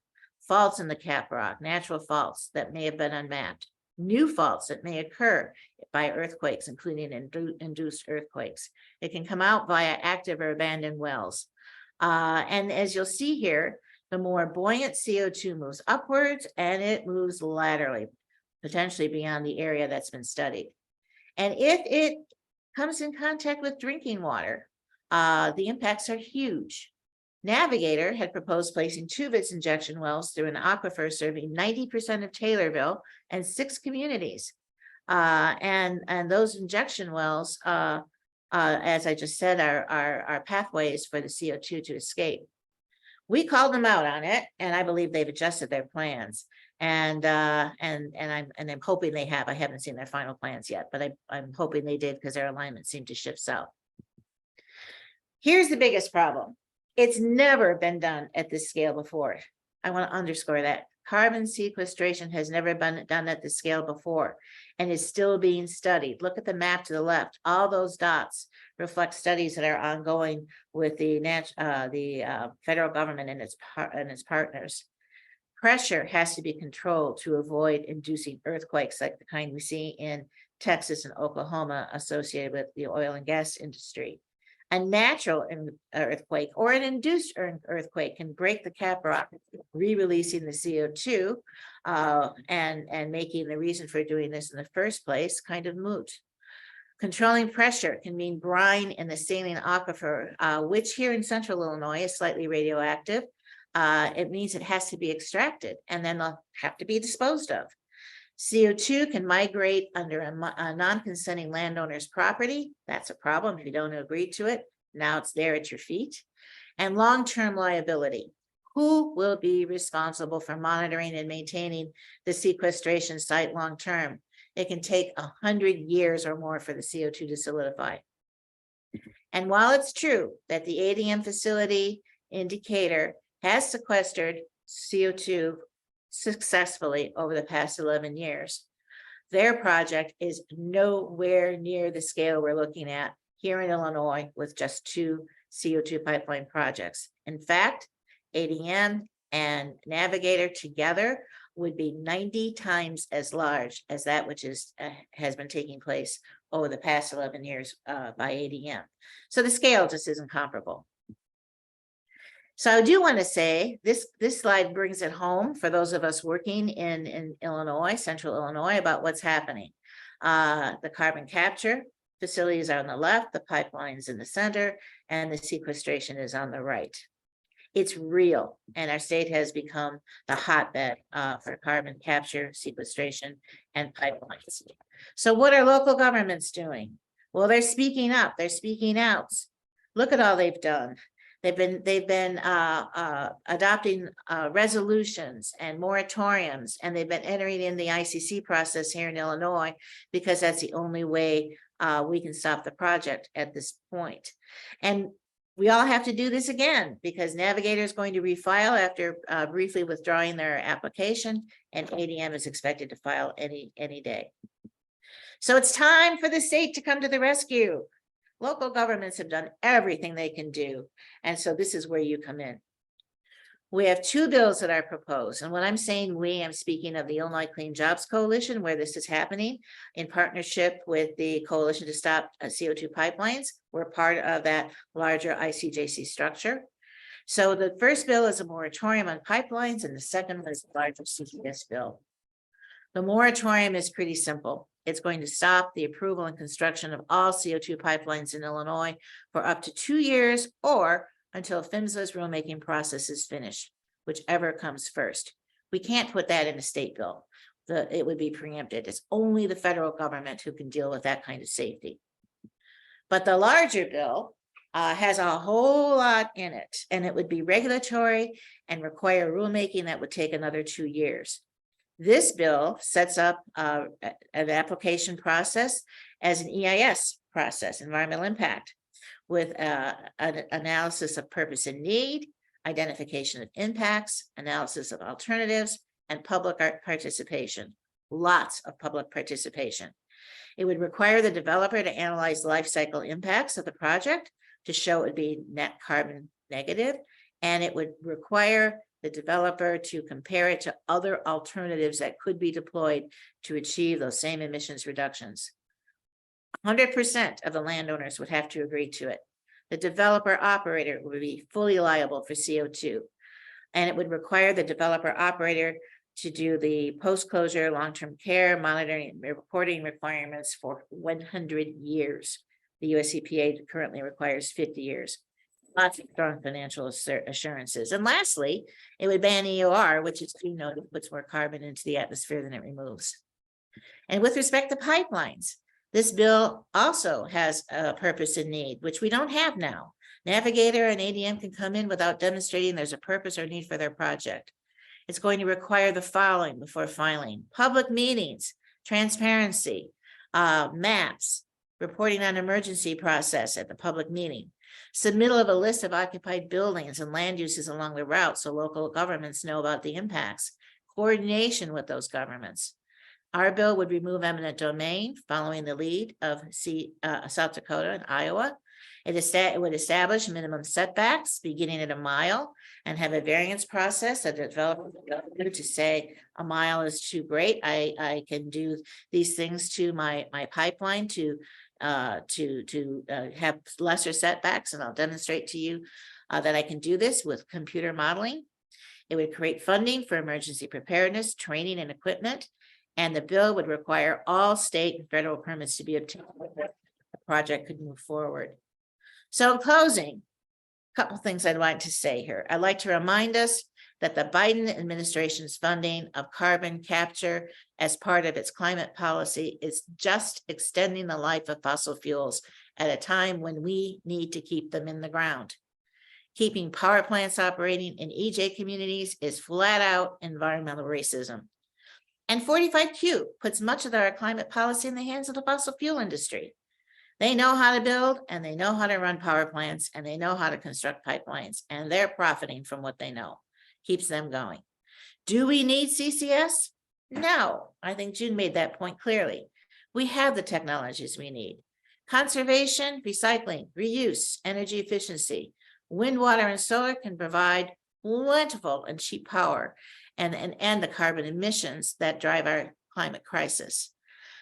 Faults in the cap rock, natural faults that may have been unmapped. New faults that may occur by earthquakes, including induced earthquakes. It can come out via active or abandoned wells. And as you'll see here, the more buoyant CO2 moves upwards and it moves laterally, potentially beyond the area that's been studied. And if it comes in contact with drinking water, the impacts are huge. Navigator had proposed placing 2 of its injection wells through an aquifer serving 90% of Taylorville and 6 communities. And those injection wells, as I just said, are pathways for the CO2 to escape. We called them out on it, and I believe they've adjusted their plans. And I'm hoping they have. I haven't seen their final plans yet, but I'm hoping they did, because their alignment seemed to shift south. Here's the biggest problem. It's never been done at this scale before. I want to underscore that. Carbon sequestration has never been done at this scale before and is still being studied. Look at the map to the left. All those dots reflect studies that are ongoing with the federal government and its partners. Pressure has to be controlled to avoid inducing earthquakes like the kind we see in Texas and Oklahoma associated with the oil and gas industry. A natural earthquake or an induced earthquake can break the cap rock, re-releasing the CO2 and making the reason for doing this in the first place kind of moot. Controlling pressure can mean brine in the saline aquifer, which here in central Illinois is slightly radioactive. It means it has to be extracted and then they'll have to be disposed of. CO2 can migrate under a non-consenting landowner's property. That's a problem if you don't agree to it. Now it's there at your feet. And long-term liability. Who will be responsible for monitoring and maintaining the sequestration site long-term? It can take 100 years or more for the CO2 to solidify. And while it's true that the ADM facility indicator has sequestered CO2 successfully over the past 11 years. Their project is nowhere near the scale we're looking at here in Illinois with just 2 CO2 pipeline projects. In fact, ADM and Navigator together would be 90 times as large as that which is has been taking place over the past 11 years by ADM. So the scale just isn't comparable. So I do want to say this slide brings it home for those of us working in Illinois, central Illinois, about what's happening. The carbon capture facilities are on the left, the pipelines in the center, and the sequestration is on the right. It's real, and our state has become the hotbed for carbon capture, sequestration, and pipelines. So what are local governments doing? Well, they're speaking up, they're speaking out. Look at all they've done. They've been adopting resolutions and moratoriums, and they've been entering in the ICC process here in Illinois because that's the only way we can stop the project at this point. And we all have to do this again because Navigator is going to refile after briefly withdrawing their application, and ADM is expected to file any day. So it's time for the state to come to the rescue. Local governments have done everything they can do. And so this is where you come in. We have two bills that are proposed. And when I'm saying we, I'm speaking of the Illinois Clean Jobs Coalition, where this is happening in partnership with the Coalition to Stop CO2 Pipelines. We're part of that larger ICJC structure. So the first bill is a moratorium on pipelines, and the second is the larger CCS bill. The moratorium is pretty simple. It's going to stop the approval and construction of all CO2 pipelines in Illinois for up to 2 years or until PHMSA's rulemaking process is finished, whichever comes first. We can't put that in a state bill. It would be preempted. It's only the federal government who can deal with that kind of safety. But the larger bill has a whole lot in it, and it would be regulatory and require rulemaking that would take another 2 years. This bill sets up an application process as an EIS process, environmental impact, with an analysis of purpose and need, identification of impacts, analysis of alternatives, and public participation. Lots of public participation. It would require the developer to analyze life cycle impacts of the project to show it would be net carbon negative, and it would require the developer to compare it to other alternatives that could be deployed to achieve those same emissions reductions. 100% of the landowners would have to agree to it. The developer operator would be fully liable for CO2, and it would require the developer operator to do the post-closure long-term care monitoring and reporting requirements for 100 years. The US EPA currently requires 50 years. Lots of strong financial assurances. And lastly, it would ban EOR, which is, you know, it puts more carbon into the atmosphere than it removes. And with respect to pipelines, this bill also has a purpose and need, which we don't have now. Navigator and ADM can come in without demonstrating there's a purpose or need for their project. It's going to require the following before filing: public meetings, transparency, maps, reporting on emergency process at the public meeting, submittal of a list of occupied buildings and land uses along the route so local governments know about the impacts, coordination with those governments. Our bill would remove eminent domain following the lead of South Dakota and Iowa. It would establish minimum setbacks beginning at a mile and have a variance process that the developer would to say a mile is too great. I can do these things to my pipeline to have lesser setbacks, and I'll demonstrate to you that I can do this with computer modeling. It would create funding for emergency preparedness, training, and equipment, and the bill would require all state and federal permits to be obtained. The project could move forward. So in closing, a couple of things I'd like to say here. I'd like to remind us that the Biden administration's funding of carbon capture as part of its climate policy is just extending the life of fossil fuels at a time when we need to keep them in the ground. Keeping power plants operating in EJ communities is flat out environmental racism. And 45Q puts much of our climate policy in the hands of the fossil fuel industry. They know how to build, and they know how to run power plants, and they know how to construct pipelines, and they're profiting from what they know. Keeps them going. Do we need CCS? No, I think June made that point clearly. We have the technologies we need. Conservation, recycling, reuse, energy efficiency. Wind, water, and solar can provide plentiful and cheap power. and the carbon emissions that drive our climate crisis.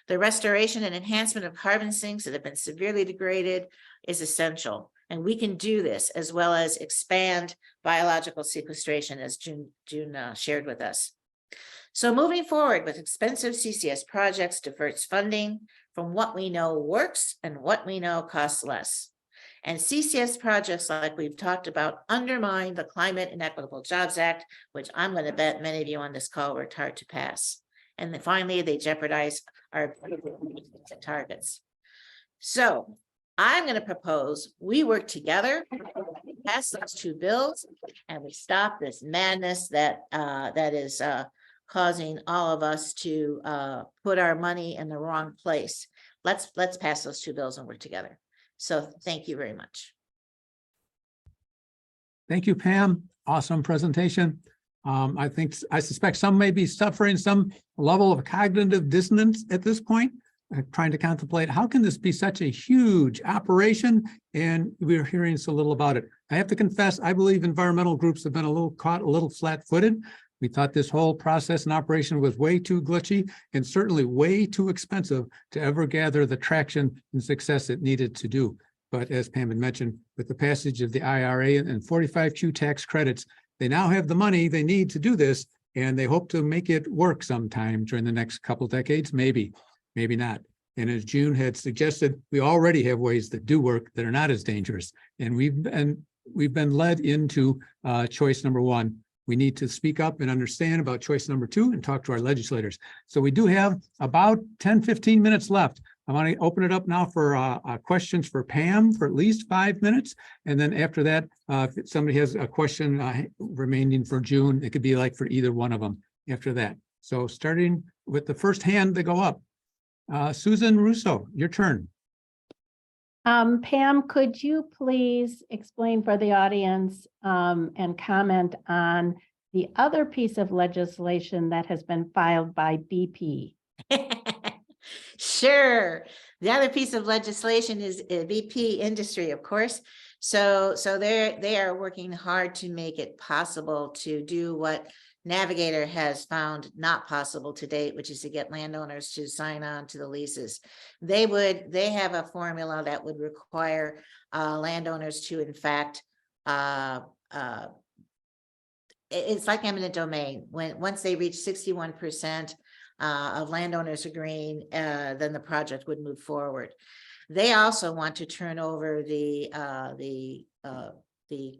The restoration and enhancement of carbon sinks that have been severely degraded is essential. And we can do this as well as expand biological sequestration, as June shared with us. So moving forward with expensive CCS projects diverts funding from what we know works and what we know costs less. And CCS projects, like we've talked about, undermine the Climate and Equitable Jobs Act, which I'm going to bet many of you on this call worked hard to pass. And then finally, they jeopardize our targets. So I'm going to propose we work together, pass those two bills, and we stop this madness that is causing all of us to put our money in the wrong place. Let's pass those two bills and work together. So thank you very much. Thank you, Pam. Awesome presentation. I suspect some may be suffering some level of cognitive dissonance at this point, trying to contemplate how can this be such a huge operation, and we're hearing so little about it. I have to confess, I believe environmental groups have been caught a little flat-footed. We thought this whole process and operation was way too glitchy and certainly way too expensive to ever gather the traction and success it needed to do. But as Pam had mentioned, with the passage of the IRA and 45Q tax credits, they now have the money they need to do this, and they hope to make it work sometime during the next couple decades, maybe not. And as June had suggested, we already have ways that do work that are not as dangerous. And we've been led into choice number one. We need to speak up and understand about choice number two and talk to our legislators. So we do have about 10, 15 minutes left. I want to open it up now for questions for Pam for at least 5 minutes. And then after that, if somebody has a question remaining for June, it could be like for either one of them after that. So starting with the first hand to go up. Susan Russo, your turn. Pam, could you please explain for the audience and comment on the other piece of legislation that has been filed by BP? Sure. The other piece of legislation is BP industry, of course. So they are working hard to make it possible to do what Navigator has found not possible to date, which is to get landowners to sign on to the leases. They have a formula that would require landowners to, in fact, it's like eminent domain. Once they reach 61% of landowners agreeing, then the project would move forward. They also want to turn over the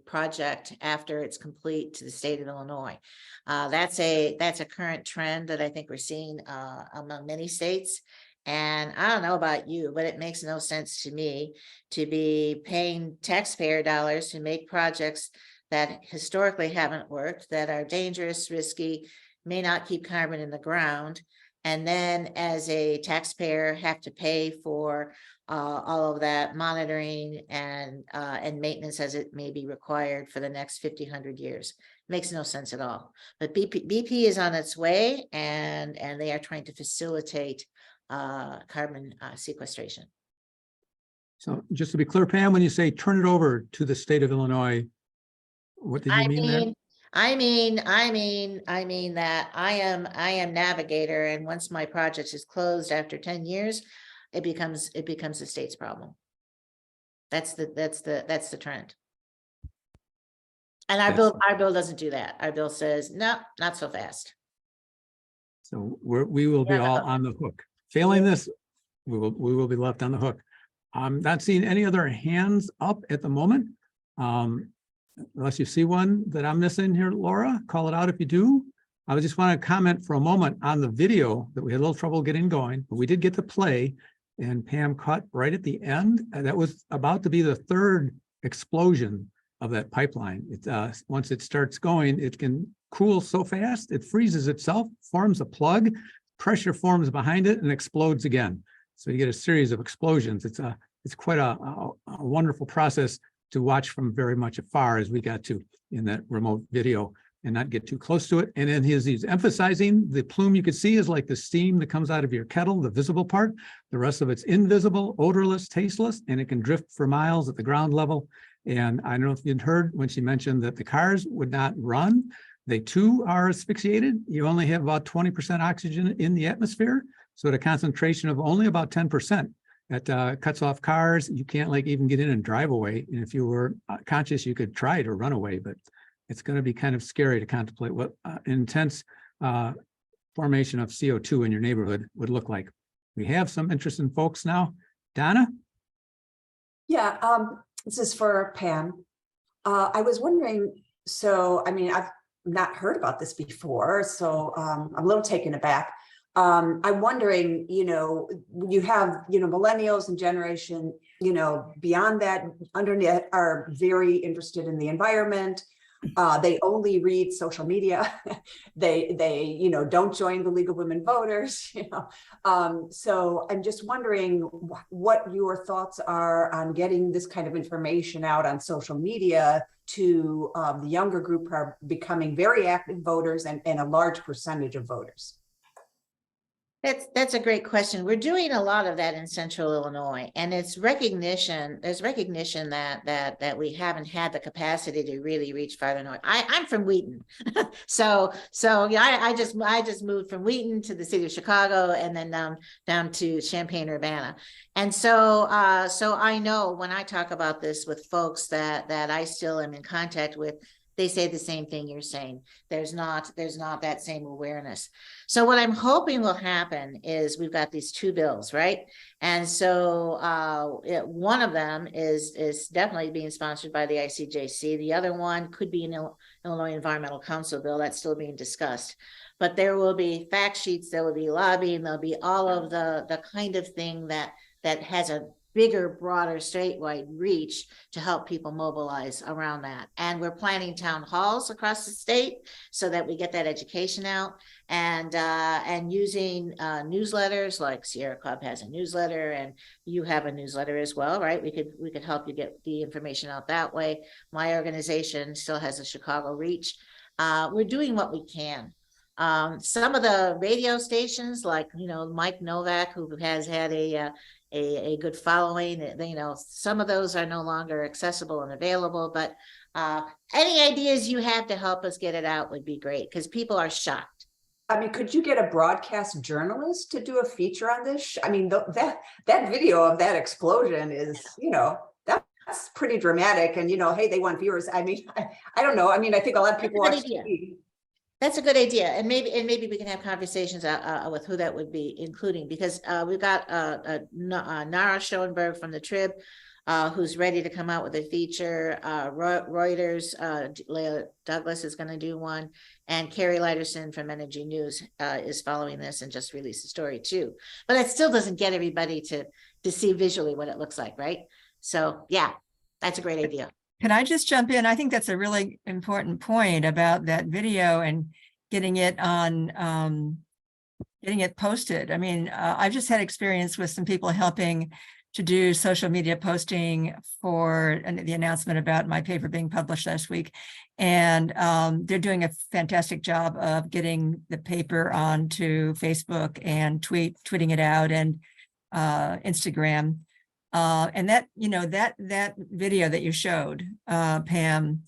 project after it's complete to the state of Illinois. That's a current trend that I think we're seeing among many states. And I don't know about you, but it makes no sense to me to be paying taxpayer dollars to make projects that historically haven't worked, that are dangerous, risky, may not keep carbon in the ground, and then as a taxpayer have to pay for all of that monitoring and maintenance as it may be required for the next 50, 100 years. Makes no sense at all. But BP is on its way, and they are trying to facilitate carbon sequestration. So just to be clear, Pam, when you say turn it over to the state of Illinois, what did you mean there? I mean that I am Navigator, and once my project is closed after 10 years, it becomes the state's problem. That's the trend. And our bill doesn't do that. Our bill says, no, not so fast. So we will be all on the hook. Failing this, we will be left on the hook. I'm not seeing any other hands up at the moment. Unless you see one that I'm missing here, Laura, call it out if you do. I just want to comment for a moment on the video that we had a little trouble getting going, but we did get to play, and Pam caught right at the end. That was about to be the third explosion of that pipeline. Once it starts going, it can cool so fast, it freezes itself, forms a plug, pressure forms behind it, and explodes again. So you get a series of explosions. It's quite a wonderful process to watch from very much afar, as we got to in that remote video, and not get too close to it. And then he's emphasizing the plume you can see is like the steam that comes out of your kettle, the visible part. The rest of it's invisible, odorless, tasteless, and it can drift for miles at the ground level. And I don't know if you'd heard when she mentioned that the cars would not run. They too are asphyxiated. You only have about 20% oxygen in the atmosphere. So at a concentration of only about 10%, that cuts off cars. You can't like even get in and drive away. And if you were conscious, you could try to run away, but it's going to be kind of scary to contemplate what intense formation of CO2 in your neighborhood would look like. We have some interesting folks now. Donna? Yeah, this is for Pam. I was wondering, so, I mean, I've not heard about this before, so I'm a little taken aback. I'm wondering, you have, millennials and generation, beyond that, underneath are very interested in the environment. They only read social media. they don't join the League of Women Voters. So I'm just wondering what your thoughts are on getting this kind of information out on social media to the younger group who are becoming very active voters and a large percentage of voters. That's a great question. We're doing a lot of that in Central Illinois, and it's recognition. There's recognition that we haven't had the capacity to really reach far north. I'm from Wheaton, so yeah, I just moved from Wheaton to the city of Chicago, and then down to Champaign-Urbana, and so I know when I talk about this with folks that I still am in contact with, they say the same thing you're saying. There's not that same awareness. So what I'm hoping will happen is we've got these two bills, right? And so one of them is definitely being sponsored by the ICJC. The other one could be an Illinois Environmental Council bill that's still being discussed. But there will be fact sheets, there will be lobbying, there'll be all of the kind of thing that has a bigger, broader statewide reach to help people mobilize around that. And we're planning town halls across the state so that we get that education out, and using newsletters, like Sierra Club has a newsletter, and you have a newsletter as well, right? We could help you get the information out that way. My organization still has a Chicago reach. We're doing what we can. Some of the radio stations, like Mike Novak, who has had a good following, some of those are no longer accessible and available, but any ideas you have to help us get it out would be great, because people are shocked. I mean, could you get a broadcast journalist to do a feature on this? I mean, that video of that explosion is, that's pretty dramatic, and hey, they want viewers. I mean, I don't know. I mean, I think a lot of people watch TV. That's a good idea, and maybe we can have conversations with who that would be, including, because we've got Nara Schoenberg from the Trib, who's ready to come out with a feature. Reuters, Leah Douglas is going to do one, and Carrie Liderson from Energy News is following this and just released a story too. But it still doesn't get everybody to see visually what it looks like, right? So yeah, that's a great idea. Can I just jump in? I think that's a really important point about that video and getting it on, getting it posted. I mean, I've just had experience with some people helping to do social media posting for the announcement about my paper being published last week. And they're doing a fantastic job of getting the paper onto Facebook and tweeting it out, and Instagram. And that, that video that you showed, Pam,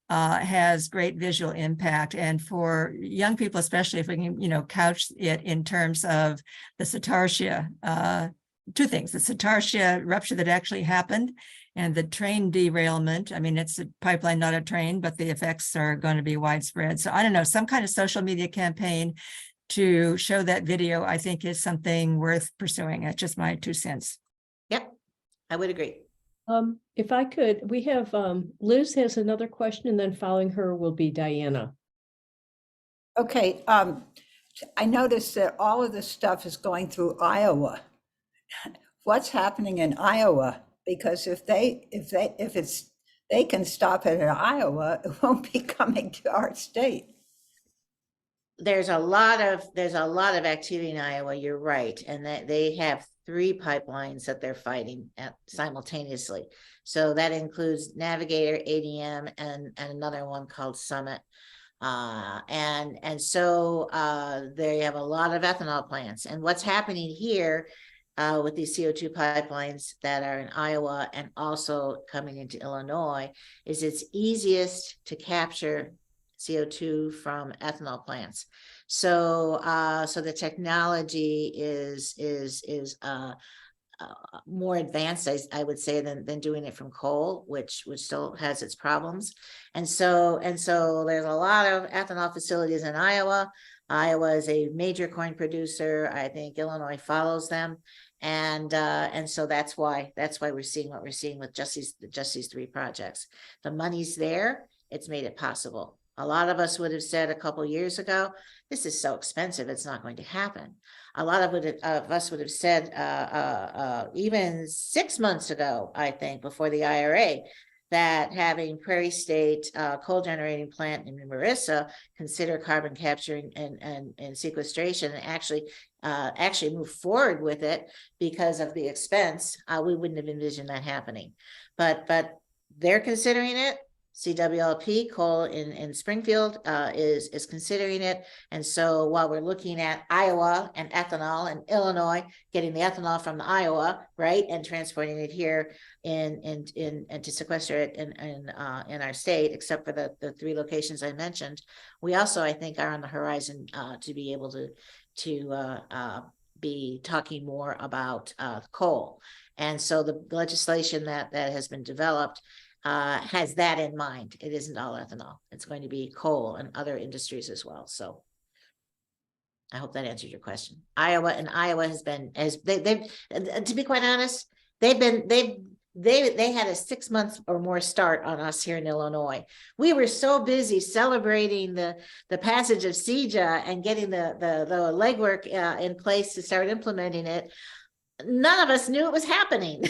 has great visual impact. And for young people, especially if we can, couch it in terms of the Sequestration, two things: the Sequestration rupture that actually happened, and the train derailment. I mean, it's a pipeline, not a train, but the effects are going to be widespread. So I don't know, some kind of social media campaign to show that video, I think, is something worth pursuing. It's just my 2 cents. Yep. I would agree. If I could, we have Liz has another question, and then following her will be Diana. Okay, I noticed that all of this stuff is going through Iowa. What's happening in Iowa? Because if they can stop it in Iowa, it won't be coming to our state. There's a lot of activity in Iowa. You're right, and that they have 3 pipelines that they're fighting simultaneously. So that includes Navigator, ADM, and another one called Summit. And so they have a lot of ethanol plants. And what's happening here with these CO2 pipelines that are in Iowa and also coming into Illinois is it's easiest to capture CO2 from ethanol plants. So, so the technology is more advanced, I would say, than doing it from coal, which still has its problems. And so there's a lot of ethanol facilities in Iowa. Iowa is a major corn producer. I think Illinois follows them. And so that's why we're seeing what we're seeing with just these three projects. The money's there. It's made it possible. A lot of us would have said a couple of years ago, this is so expensive, it's not going to happen. A lot of us would have said even 6 months ago, I think, before the IRA, that having Prairie State coal generating plant in Marissa consider carbon capture and sequestration and actually move forward with it because of the expense, we wouldn't have envisioned that happening. But they're considering it. CWLP coal in Springfield is considering it. And so while we're looking at Iowa and ethanol and Illinois getting the ethanol from the Iowa, right, and transporting it here and to sequester it in our state, except for the three locations I mentioned, we also, I think, are on the horizon to be able to be talking more about coal. And so the legislation that has been developed has that in mind. It isn't all ethanol. It's going to be coal and other industries as well. So I hope that answered your question. Iowa has been, to be quite honest, they had a 6 months or more start on us here in Illinois. We were so busy celebrating the passage of CEJA and getting the legwork in place to start implementing it. None of us knew it was happening.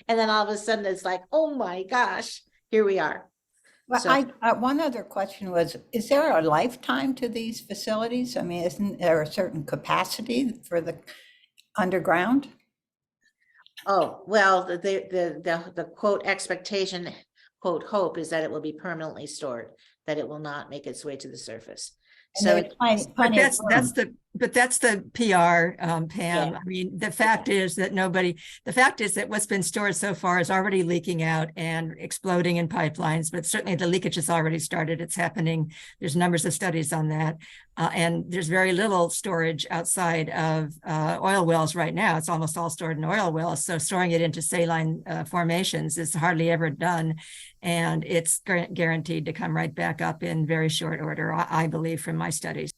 And then all of a sudden it's like, oh my gosh, here we are. Well, So- one other question was, is there a lifetime to these facilities? I mean, isn't there a certain capacity for the underground? Oh, well, the quote expectation, quote hope, is that it will be permanently stored, that it will not make its way to the surface. And So there's plenty of room. That's the PR, Pam. Yeah. I mean, the fact is that what's been stored so far is already leaking out and exploding in pipelines, but certainly the leakage has already started. It's happening. There's numbers of studies on that. And there's very little storage outside of oil wells right now. It's almost all stored in oil wells. So storing it into saline formations is hardly ever done. And it's guaranteed to come right back up in very short order, I believe, from my studies.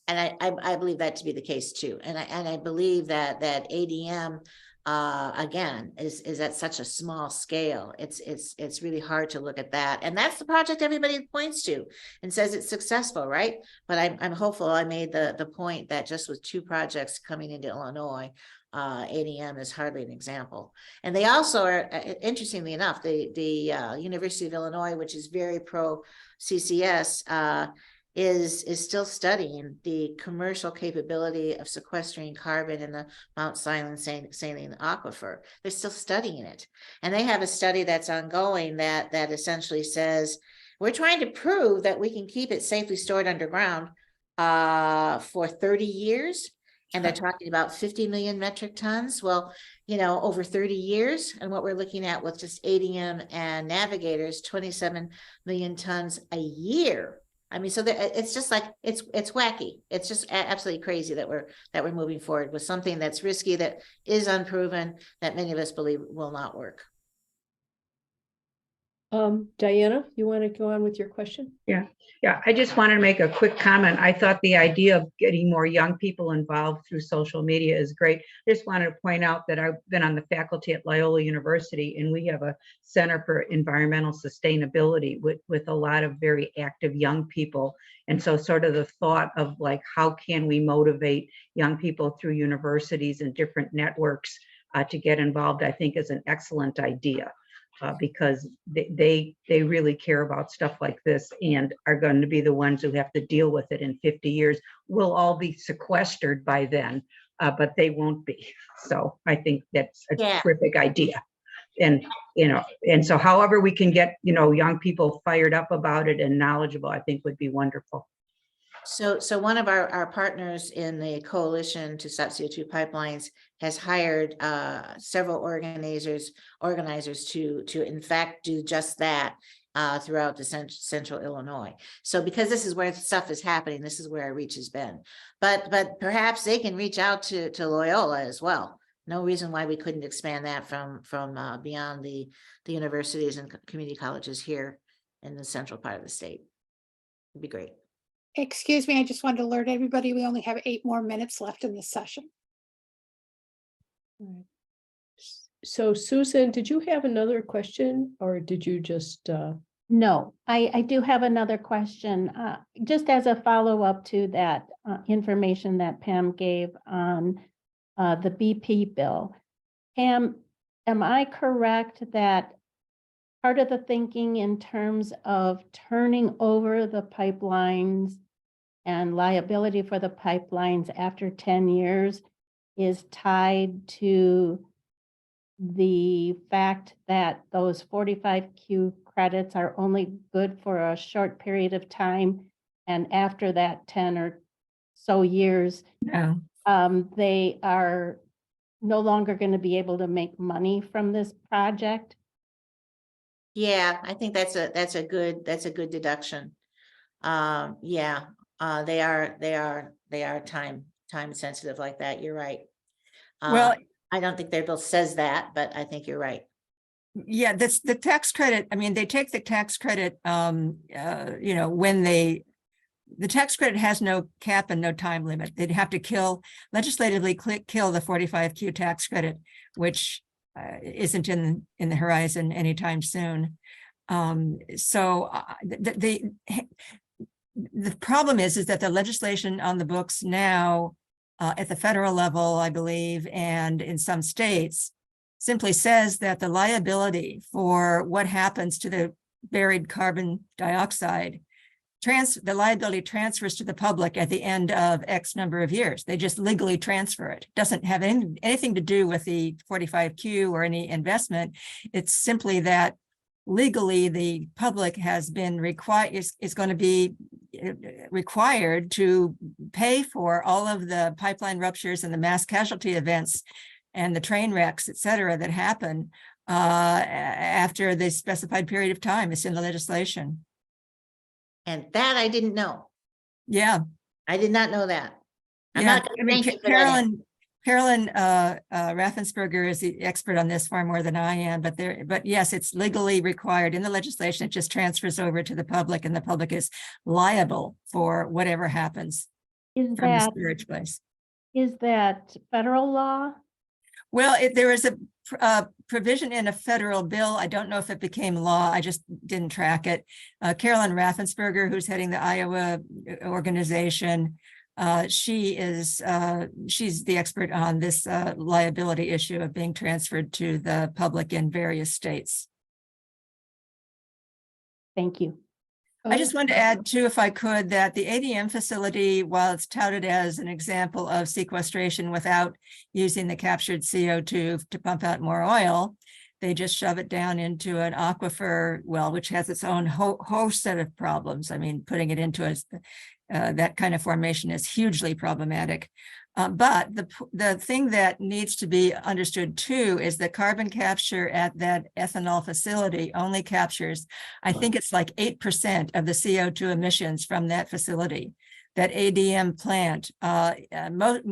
And I believe that to be the case too. And I believe that ADM again is at such a small scale. It's really hard to look at that. And that's the project everybody points to and says it's successful, right? But I'm hopeful. I made the point that just with 2 projects coming into Illinois, ADM is hardly an example. And they also are, interestingly enough, the University of Illinois, which is very pro CCS, is still studying the commercial capability of sequestering carbon in the Mount Saline aquifer. They're still studying it. And they have a study that's ongoing that essentially says, we're trying to prove that we can keep it safely stored underground for 30 years. And they're talking about 50 million metric tons. Well, over 30 years, and what we're looking at with just ADM and Navigators, 27 million tons a year. I mean, so it's just like, it's wacky. It's just absolutely crazy that we're moving forward with something that's risky, that is unproven, that many of us believe will not work. Diana, you want to go on with your question? Yeah, I just wanted to make a quick comment. I thought the idea of getting more young people involved through social media is great. Just wanted to point out that I've been on the faculty at Loyola University, and we have a Center for Environmental Sustainability with a lot of very active young people. And so sort of the thought of like, how can we motivate young people through universities and different networks to get involved, I think is an excellent idea. Because they really care about stuff like this and are going to be the ones who have to deal with it in 50 years. We'll all be sequestered by then, but they won't be. So I think that's a terrific idea. And, and so however we can get, young people fired up about it and knowledgeable, I think would be wonderful. So one of our partners in the coalition to stop CO2 pipelines has hired several organizers to in fact do just that. throughout the central Illinois. So because this is where stuff is happening, this is where our reach has been. But perhaps they can reach out to Loyola as well. No reason why we couldn't expand that from beyond the universities and community colleges here in the central part of the state. It'd be great. Excuse me, I just wanted to alert everybody, we only have 8 more minutes left in this session. Right. So Susan, did you have another question or did you just, No, I do have another question, just as a follow-up to that information that Pam gave on the BP bill. Pam, am I correct that part of the thinking in terms of turning over the pipelines and liability for the pipelines after 10 years is tied to the fact that those 45Q credits are only good for a short period of time, and after that 10 or so years, No. they are no longer going to be able to make money from this project? Yeah, I think that's a good deduction. Yeah, they are time sensitive like that. You're right. Well, I don't think their bill says that, but I think you're right. yeah, that's the tax credit. I mean, they take the tax credit, you know, when the tax credit has no cap and no time limit. They'd have to legislatively kill the 45Q tax credit, which isn't in the horizon anytime soon. So the problem is that the legislation on the books now at the federal level, I believe, and in some states, simply says that the liability for what happens to the buried carbon dioxide, the liability transfers to the public at the end of X number of years. They just legally transfer it. Doesn't have anything to do with the 45Q or any investment. It's simply that legally the public has been is going to be required to pay for all of the pipeline ruptures and the mass casualty events and the train wrecks, et cetera, that happen after the specified period of time. It's in the legislation. And that I didn't know. Yeah. I did not know that. I'm Yeah, not I mean, thank you for that. Carolyn Raffensperger is the expert on this far more than I am, but yes, it's legally required in the legislation. It just transfers over to the public, and the public is liable for whatever happens from the storage place. Is that federal law? Well, there is a provision in a federal bill. I don't know if it became law. I just didn't track it. Carolyn Raffensperger, who's heading the Iowa organization, she's the expert on this liability issue of being transferred to the public in various states. Thank you. I just wanted to add too, if I could, that the ADM facility, while it's touted as an example of sequestration without using the captured CO2 to pump out more oil, they just shove it down into an aquifer well, which has its own host set of problems. I mean, putting it into that kind of formation is hugely problematic. But the thing that needs to be understood too is that carbon capture at that ethanol facility only captures, I think it's like 8% of the CO2 emissions from that facility. That ADM plant,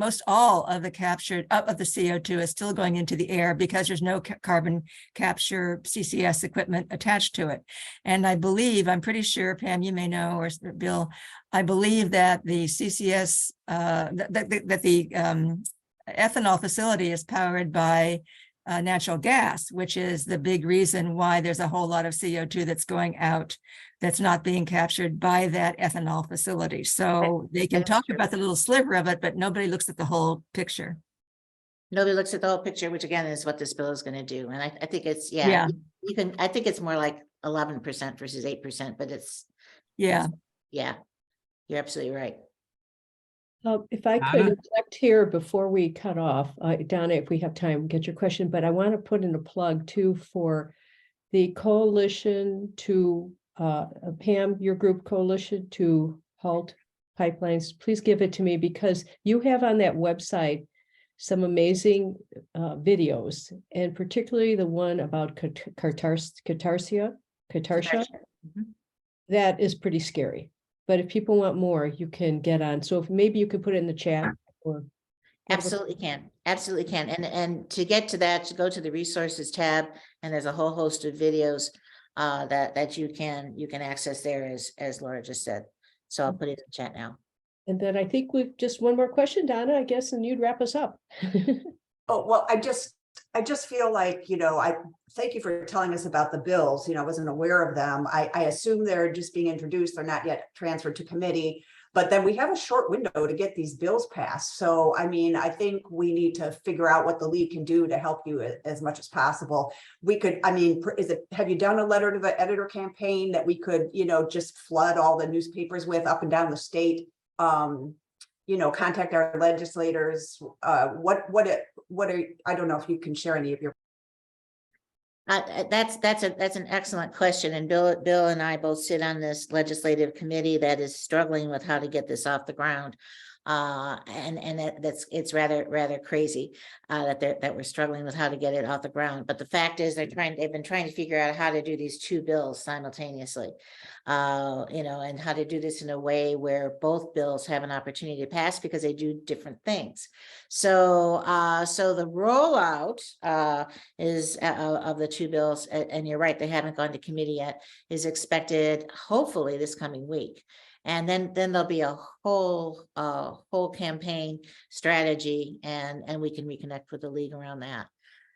most all of the captured of the CO2 is still going into the air because there's no carbon capture CCS equipment attached to it. And I believe, I'm pretty sure, Pam, you may know, or Bill, I believe that the CCS, that the ethanol facility is powered by natural gas, which is the big reason why there's a whole lot of CO2 that's going out that's not being captured by that ethanol facility. So they can talk about the little sliver of it, but nobody looks at the whole picture. Nobody looks at the whole picture, which again is what this bill is going to do. And I think it's, you can, I think it's more like 11% versus 8%, but it's, yeah, you're absolutely right. If I could interject here before we cut off, Donna, if we have time, get your question, but I want to put in a plug too for the coalition to, Pam, your group coalition to halt pipelines. Please give it to me because you have on that website some amazing videos, and particularly the one about Catarsia. Katarsha. Mhm. That is pretty scary. But if people want more, you can get on. So if maybe you could put it in the chat or. Absolutely can, absolutely can. And to get to that, to go to the resources tab, and there's a whole host of videos that you can access there, as Laura just said. So I'll put it in the chat now. And then I think we've just one more question, Donna, I guess, and you'd wrap us up. Oh, well, I just feel like, I thank you for telling us about the bills. I wasn't aware of them. I assume they're just being introduced. They're not yet transferred to committee, but then we have a short window to get these bills passed. So, I think we need to figure out what the league can do to help you as much as possible. We could, have you done a letter to the editor campaign that we could, just flood all the newspapers with up and down the state? Contact our legislators. What are, I don't know if you can share any of your. That's an excellent question, and Bill and I both sit on this legislative committee that is struggling with how to get this off the ground. It's rather crazy that we're struggling with how to get it off the ground. But the fact is, they've been trying to figure out how to do these two bills simultaneously, and how to do this in a way where both bills have an opportunity to pass, because they do different things. So the rollout is of the two bills, and you're right, they haven't gone to committee yet, is expected hopefully this coming week. And then there'll be a whole campaign strategy, and we can reconnect with the league around that.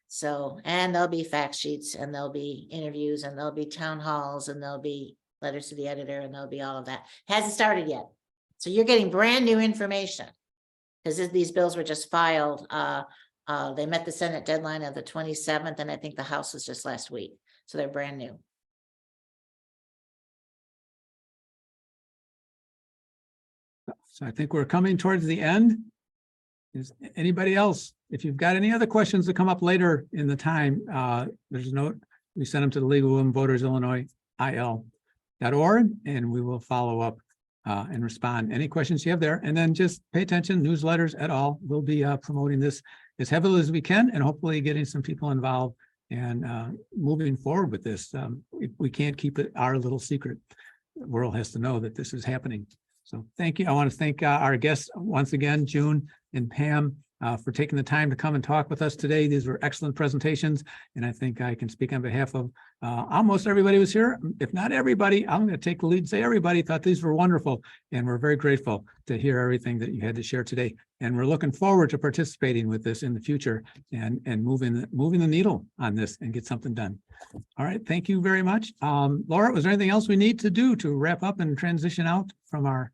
So, and there'll be fact sheets, and there'll be interviews, and there'll be town halls, and there'll be letters to the editor, and there'll be all of that. Hasn't started yet. So you're getting brand new information, because these bills were just filed. They met the Senate deadline of the 27th, and I think the House was just last week. So they're brand new. So I think we're coming towards the end. Is anybody else? If you've got any other questions that come up later in the time, there's a note. We send them to the League of Women Voters Illinois IL.org, and we will follow up and respond. Any questions you have there, and then just pay attention. Newsletters et al. We'll be promoting this as heavily as we can, and hopefully getting some people involved and moving forward with this. We can't keep it our little secret. The world has to know that this is happening. So thank you. I want to thank our guests once again, June and Pam, for taking the time to come and talk with us today. These were excellent presentations, and I think I can speak on behalf of almost everybody who was here. If not everybody, I'm going to take the lead and say everybody thought these were wonderful, and we're very grateful to hear everything that you had to share today. And we're looking forward to participating with this in the future and moving the needle on this and get something done. All right, thank you very much. Laura, was there anything else we need to do to wrap up and transition out from our